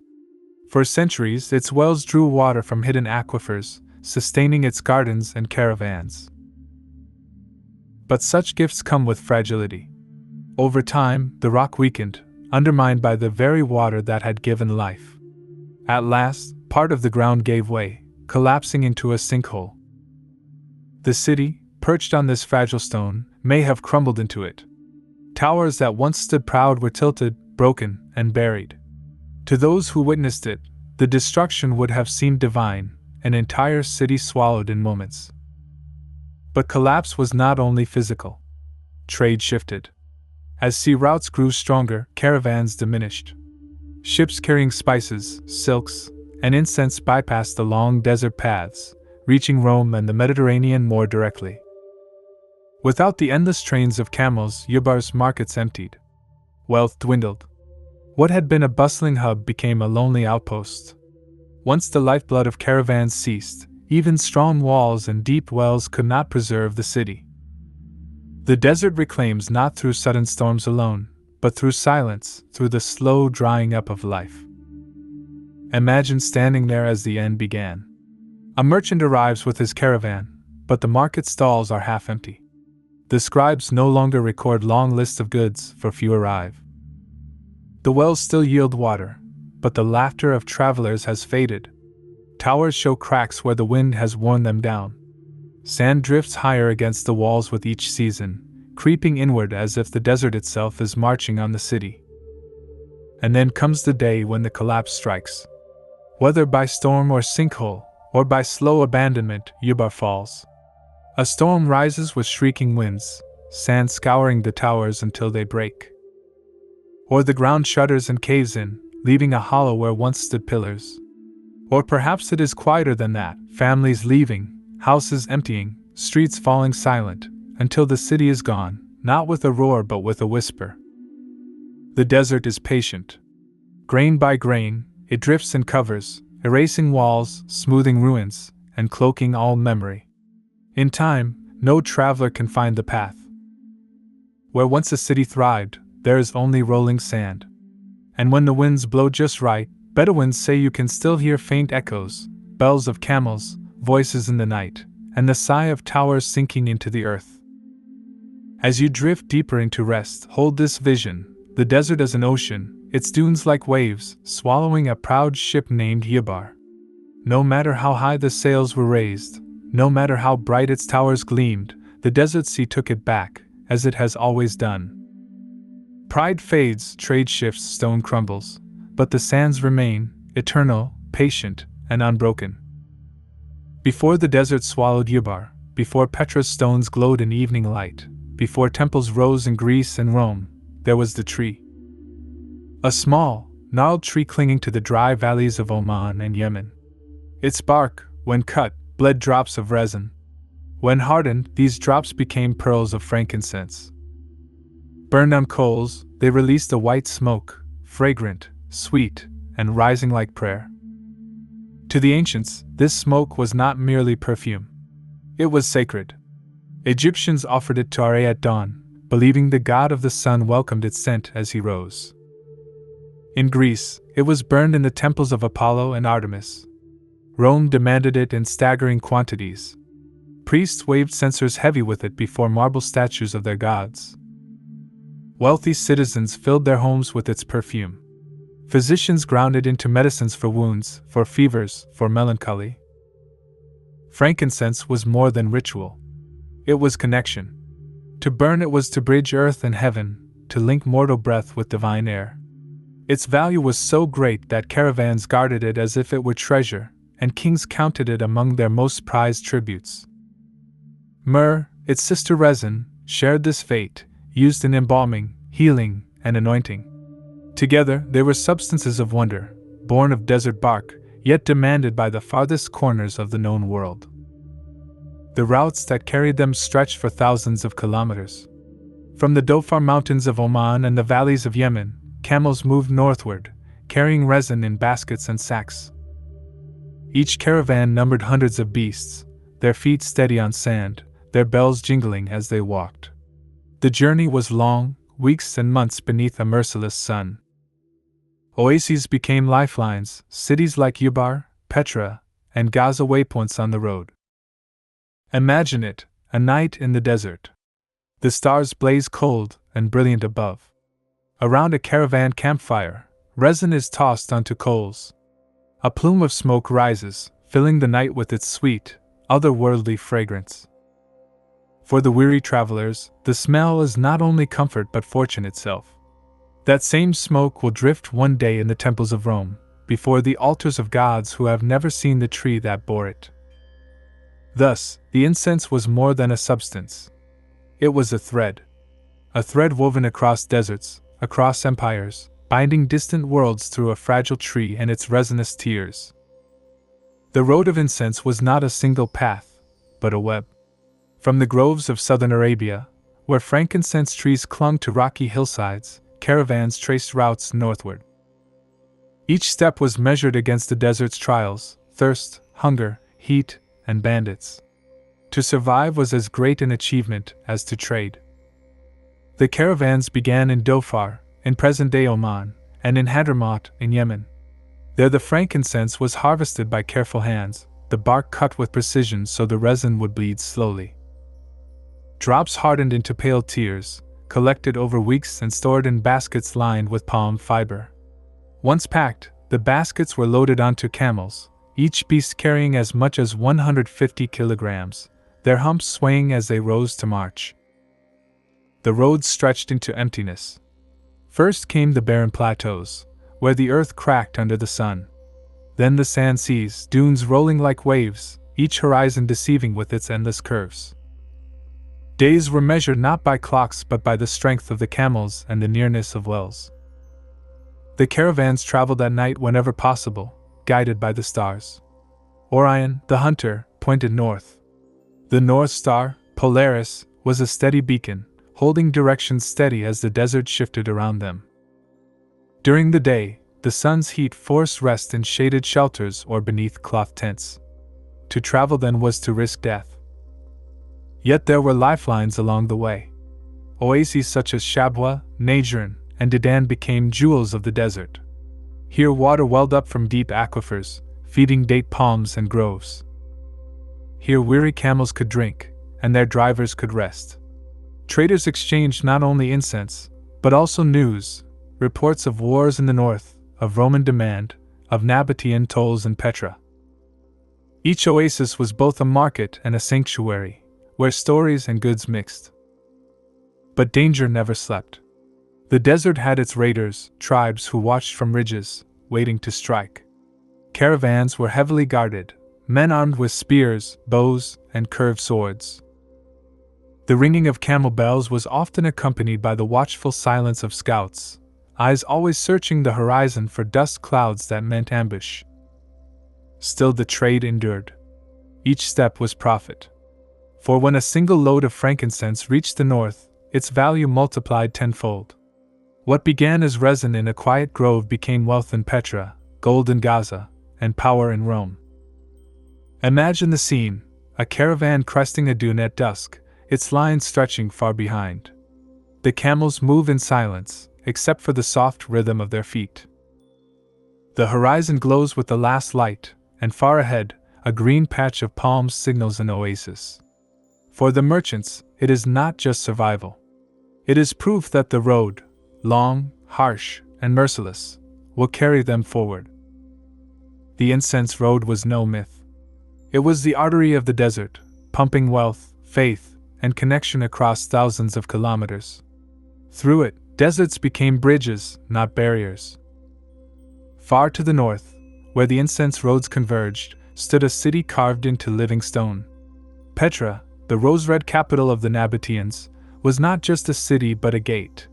For centuries, its wells drew water from hidden aquifers, sustaining its gardens and caravans. But such gifts come with fragility. Over time, the rock weakened, undermined by the very water that had given life. At last, part of the ground gave way, collapsing into a sinkhole. The city, perched on this fragile stone, may have crumbled into it. Towers that once stood proud were tilted, broken, and buried. To those who witnessed it, the destruction would have seemed divine, an entire city swallowed in moments. But collapse was not only physical. trade shifted. As sea routes grew stronger, caravans diminished. Ships carrying spices, silks, and incense bypassed the long desert paths, reaching Rome and the Mediterranean more directly. Without the endless trains of camels, Ubar's markets emptied. Wealth dwindled. What had been a bustling hub became a lonely outpost. Once the lifeblood of caravans ceased, even strong walls and deep wells could not preserve the city. The desert reclaims not through sudden storms alone, but through silence, through the slow drying up of life. Imagine standing there as the end began. A merchant arrives with his caravan, but the market stalls are half empty. The scribes no longer record long lists of goods, for few arrive. The wells still yield water, but the laughter of travelers has faded. Towers show cracks where the wind has worn them down. Sand drifts higher against the walls with each season, creeping inward as if the desert itself is marching on the city. And then comes the day when the collapse strikes. Whether by storm or sinkhole, or by slow abandonment, Ubar falls. A storm rises with shrieking winds, sand scouring the towers until they break. Or the ground shudders and caves in, leaving a hollow where once stood pillars. Or perhaps it is quieter than that, families leaving, houses emptying, streets falling silent, until the city is gone, not with a roar but with a whisper. The desert is patient. Grain by grain, it drifts and covers, erasing walls, smoothing ruins, and cloaking all memory. In time, no traveler can find the path. Where once a city thrived, there is only rolling sand. And when the winds blow just right, Bedouins say you can still hear faint echoes, bells of camels, voices in the night, and the sigh of towers sinking into the earth. As you drift deeper into rest, hold this vision: the desert as an ocean, its dunes like waves, swallowing a proud ship named Ubar. No matter how high the sails were raised, no matter how bright its towers gleamed, the desert sea took it back, as it has always done. Pride fades, trade shifts, stone crumbles, but the sands remain, eternal, patient, and unbroken. Before the desert swallowed Ubar, before Petra's stones glowed in evening light, before temples rose in Greece and Rome, there was the tree. A small, gnarled tree clinging to the dry valleys of Oman and Yemen. Its bark, when cut, bled drops of resin. When hardened, these drops became pearls of frankincense. Burned on coals, they released a white smoke, fragrant, sweet, and rising like prayer. To the ancients, this smoke was not merely perfume. It was sacred. Egyptians offered it to Ra at dawn, believing the god of the sun welcomed its scent as he rose. In Greece, it was burned in the temples of Apollo and Artemis. Rome demanded it in staggering quantities. Priests waved censers heavy with it before marble statues of their gods. Wealthy citizens filled their homes with its perfume. Physicians ground it into medicines for wounds, for fevers, for melancholy. Frankincense was more than ritual. It was connection. To burn it was to bridge earth and heaven, to link mortal breath with divine air. Its value was so great that caravans guarded it as if it were treasure, and kings counted it among their most prized tributes. Myrrh, its sister resin, shared this fate, used in embalming, healing, and anointing. Together, they were substances of wonder, born of desert bark, yet demanded by the farthest corners of the known world. The routes that carried them stretched for thousands of kilometers. From the Dhofar mountains of Oman and the valleys of Yemen, camels moved northward, carrying resin in baskets and sacks. Each caravan numbered hundreds of beasts, their feet steady on sand, their bells jingling as they walked. The journey was long, weeks and months beneath a merciless sun. Oases became lifelines, cities like Ubar, Petra, and Gaza waypoints on the road. Imagine it, a night in the desert. The stars blaze cold and brilliant above. Around a caravan campfire, resin is tossed onto coals. A plume of smoke rises, filling the night with its sweet, otherworldly fragrance. For the weary travelers, the smell is not only comfort but fortune itself. That same smoke will drift one day in the temples of Rome, before the altars of gods who have never seen the tree that bore it. Thus, the incense was more than a substance. It was a thread. a thread woven across deserts, across empires, binding distant worlds through a fragile tree and its resinous tears. The road of incense was not a single path, but a web. From the groves of southern Arabia, where frankincense trees clung to rocky hillsides, caravans traced routes northward. Each step was measured against the desert's trials, thirst, hunger, heat, and bandits. To survive was as great an achievement as to trade. The caravans began in Dhofar, in present-day Oman, and in Hadramaut, in Yemen. There the frankincense was harvested by careful hands, the bark cut with precision so the resin would bleed slowly. Drops hardened into pale tears, collected over weeks and stored in baskets lined with palm fiber. Once packed, the baskets were loaded onto camels, each beast carrying as much as 150 kilograms, their humps swaying as they rose to march. The roads stretched into emptiness. First came the barren plateaus, where the earth cracked under the sun. Then the sand seas, dunes rolling like waves, each horizon deceiving with its endless curves. Days were measured not by clocks but by the strength of the camels and the nearness of wells. The caravans traveled at night whenever possible, guided by the stars. Orion, the hunter, pointed north. The North Star, Polaris, was a steady beacon, holding direction steady as the desert shifted around them. During the day, the sun's heat forced rest in shaded shelters or beneath cloth tents. To travel then was to risk death. Yet there were lifelines along the way. Oases such as Shabwa, Najran, and Dedan became jewels of the desert. Here water welled up from deep aquifers, feeding date palms and groves. Here weary camels could drink, and their drivers could rest. Traders exchanged not only incense, but also news, reports of wars in the north, of Roman demand, of Nabataean tolls in Petra. Each oasis was both a market and a sanctuary, where stories and goods mixed. But danger never slept. The desert had its raiders, tribes who watched from ridges, waiting to strike. Caravans were heavily guarded, men armed with spears, bows, and curved swords. The ringing of camel bells was often accompanied by the watchful silence of scouts, eyes always searching the horizon for dust clouds that meant ambush. Still the trade endured. Each step was profit. For when a single load of frankincense reached the north, its value multiplied tenfold. What began as resin in a quiet grove became wealth in Petra, gold in Gaza, and power in Rome. Imagine the scene, a caravan cresting a dune at dusk, its lines stretching far behind. The camels move in silence, except for the soft rhythm of their feet. The horizon glows with the last light, and far ahead, a green patch of palms signals an oasis. For the merchants, it is not just survival. It is proof that the road, long, harsh, and merciless, will carry them forward. The incense road was no myth. It was the artery of the desert, pumping wealth, faith, and connection across thousands of kilometers. Through it, deserts became bridges, not barriers. Far to the north, where the incense roads converged, stood a city carved into living stone. Petra, the rose-red capital of the Nabataeans, was not just a city but a gate.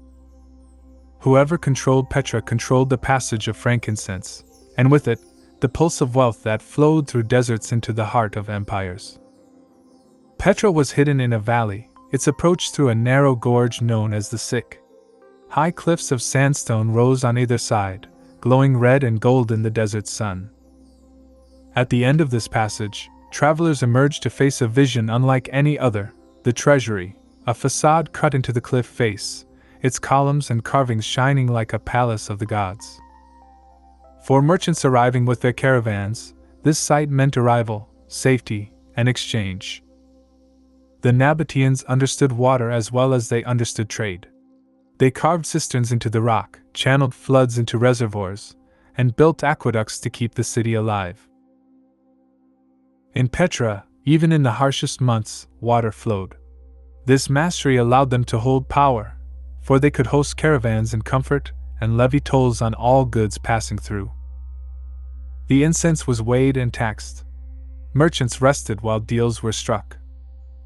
Whoever controlled Petra controlled the passage of frankincense, and with it, the pulse of wealth that flowed through deserts into the heart of empires. Petra was hidden in a valley, its approach through a narrow gorge known as the Sick. High cliffs of sandstone rose on either side, glowing red and gold in the desert sun. At the end of this passage, travelers emerged to face a vision unlike any other, the treasury, a facade cut into the cliff face, its columns and carvings shining like a palace of the gods. For merchants arriving with their caravans, this sight meant arrival, safety, and exchange. The Nabataeans understood water as well as they understood trade. They carved cisterns into the rock, channeled floods into reservoirs, and built aqueducts to keep the city alive. In Petra, even in the harshest months, water flowed. This mastery allowed them to hold power, for they could host caravans in comfort and levy tolls on all goods passing through. The incense was weighed and taxed. Merchants rested while deals were struck.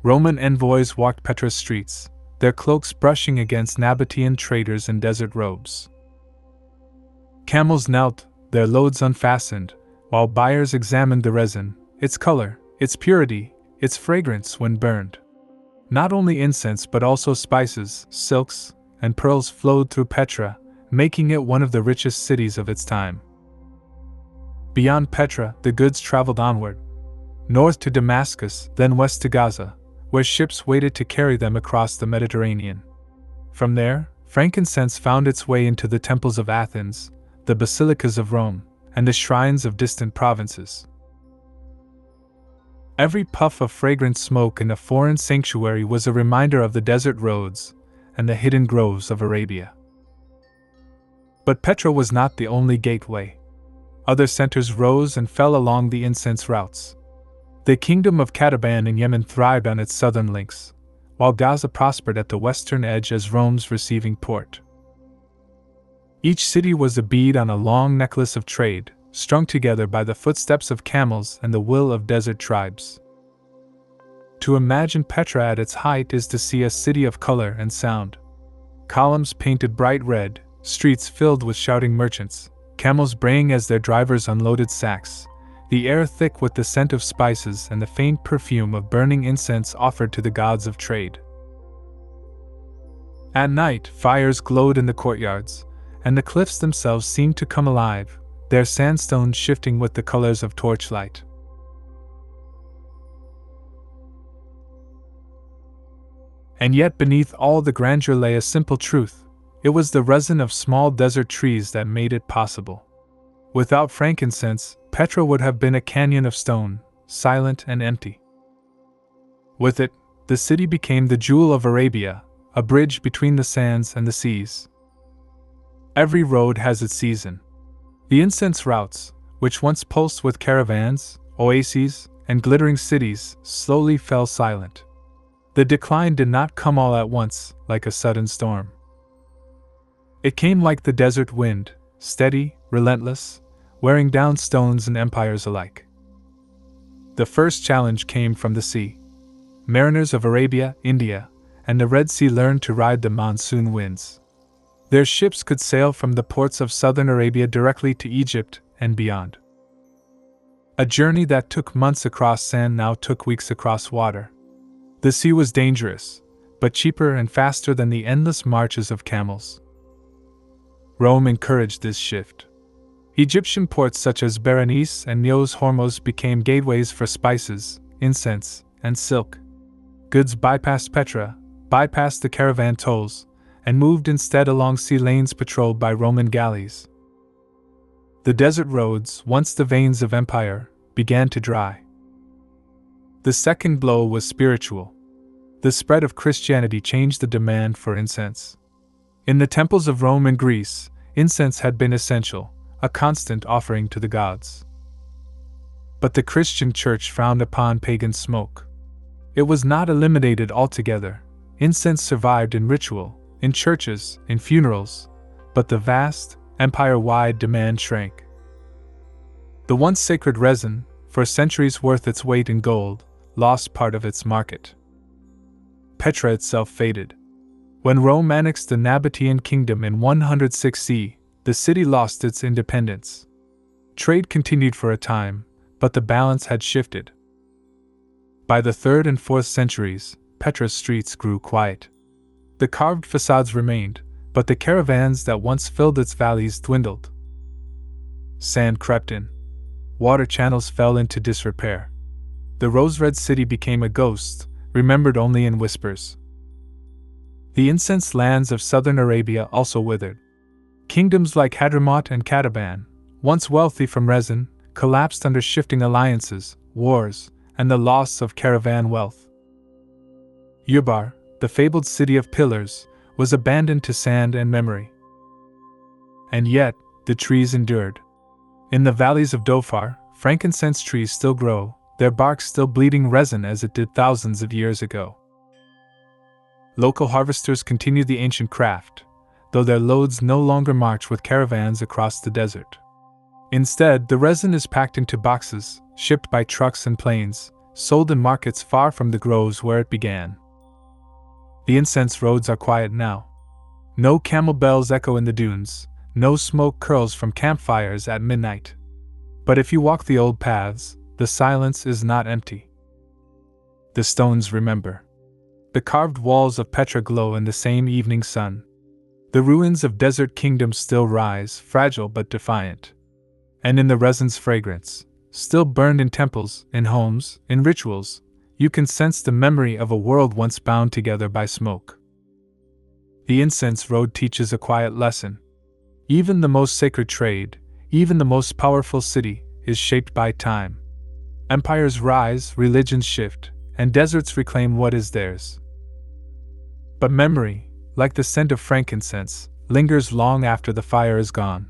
Roman envoys walked Petra's streets, their cloaks brushing against Nabataean traders in desert robes. Camels knelt, their loads unfastened, while buyers examined the resin, its color, its purity, its fragrance when burned. Not only incense but also spices, silks, and pearls flowed through Petra, making it one of the richest cities of its time. Beyond Petra, the goods traveled onward, north to Damascus, then west to Gaza, where ships waited to carry them across the Mediterranean. From there, frankincense found its way into the temples of Athens, the basilicas of Rome, and the shrines of distant provinces. Every puff of fragrant smoke in a foreign sanctuary was a reminder of the desert roads and the hidden groves of Arabia. But Petra was not the only gateway. Other centers rose and fell along the incense routes. The kingdom of Cataban in Yemen thrived on its southern links, while Gaza prospered at the western edge as Rome's receiving port. Each city was a bead on a long necklace of trade, strung together by the footsteps of camels and the will of desert tribes. To imagine Petra at its height is to see a city of color and sound. Columns painted bright red, streets filled with shouting merchants, camels braying as their drivers unloaded sacks, the air thick with the scent of spices and the faint perfume of burning incense offered to the gods of trade. At night, fires glowed in the courtyards, and the cliffs themselves seemed to come alive, their sandstone shifting with the colors of torchlight. And yet beneath all the grandeur lay a simple truth. It was the resin of small desert trees that made it possible. Without frankincense, Petra would have been a canyon of stone, silent and empty. With it, the city became the jewel of Arabia, a bridge between the sands and the seas. Every road has its season. The incense routes, which once pulsed with caravans, oases, and glittering cities, slowly fell silent. The decline did not come all at once, like a sudden storm. It came like the desert wind, steady, relentless, wearing down stones and empires alike. The first challenge came from the sea. Mariners of Arabia, India, and the Red Sea learned to ride the monsoon winds. Their ships could sail from the ports of southern Arabia directly to Egypt and beyond. A journey that took months across sand now took weeks across water. The sea was dangerous, but cheaper and faster than the endless marches of camels. Rome encouraged this shift. Egyptian ports such as Berenice and Neos Hormuz became gateways for spices, incense, and silk. Goods bypassed Petra, bypassed the caravan tolls, and moved instead along sea lanes patrolled by Roman galleys. The desert roads, once the veins of empire, began to dry. The second blow was spiritual. The spread of Christianity changed the demand for incense. In the temples of Rome and Greece, incense had been essential, a constant offering to the gods. But the Christian church frowned upon pagan smoke. It was not eliminated altogether. Incense survived in ritual, in churches, in funerals, but the vast, empire-wide demand shrank. The once sacred resin, for centuries worth its weight in gold, lost part of its market. Petra itself faded. When Rome annexed the Nabataean kingdom in 106 CE, the city lost its independence. Trade continued for a time, but the balance had shifted. By the 3rd and 4th centuries, Petra's streets grew quiet. The carved facades remained, but the caravans that once filled its valleys dwindled. Sand crept in. Water channels fell into disrepair. The rose-red city became a ghost, remembered only in whispers. The incense lands of southern Arabia also withered. Kingdoms like Hadramaut and Cataban, once wealthy from resin, collapsed under shifting alliances, wars, and the loss of caravan wealth. Ubar, the fabled city of pillars, was abandoned to sand and memory. And yet, the trees endured. In the valleys of Dhofar, frankincense trees still grow, their bark still bleeding resin as it did thousands of years ago. Local harvesters continue the ancient craft, though their loads no longer march with caravans across the desert. Instead, the resin is packed into boxes, shipped by trucks and planes, sold in markets far from the groves where it began. The incense roads are quiet now. No camel bells echo in the dunes, no smoke curls from campfires at midnight. But if you walk the old paths, the silence is not empty. The stones remember. The carved walls of Petra glow in the same evening sun. The ruins of desert kingdoms still rise, fragile but defiant. And in the resin's fragrance, still burned in temples, in homes, in rituals, you can sense the memory of a world once bound together by smoke. The incense road teaches a quiet lesson. Even the most sacred trade, even the most powerful city, is shaped by time. Empires rise, religions shift, and deserts reclaim what is theirs. But memory, like the scent of frankincense, lingers long after the fire is gone.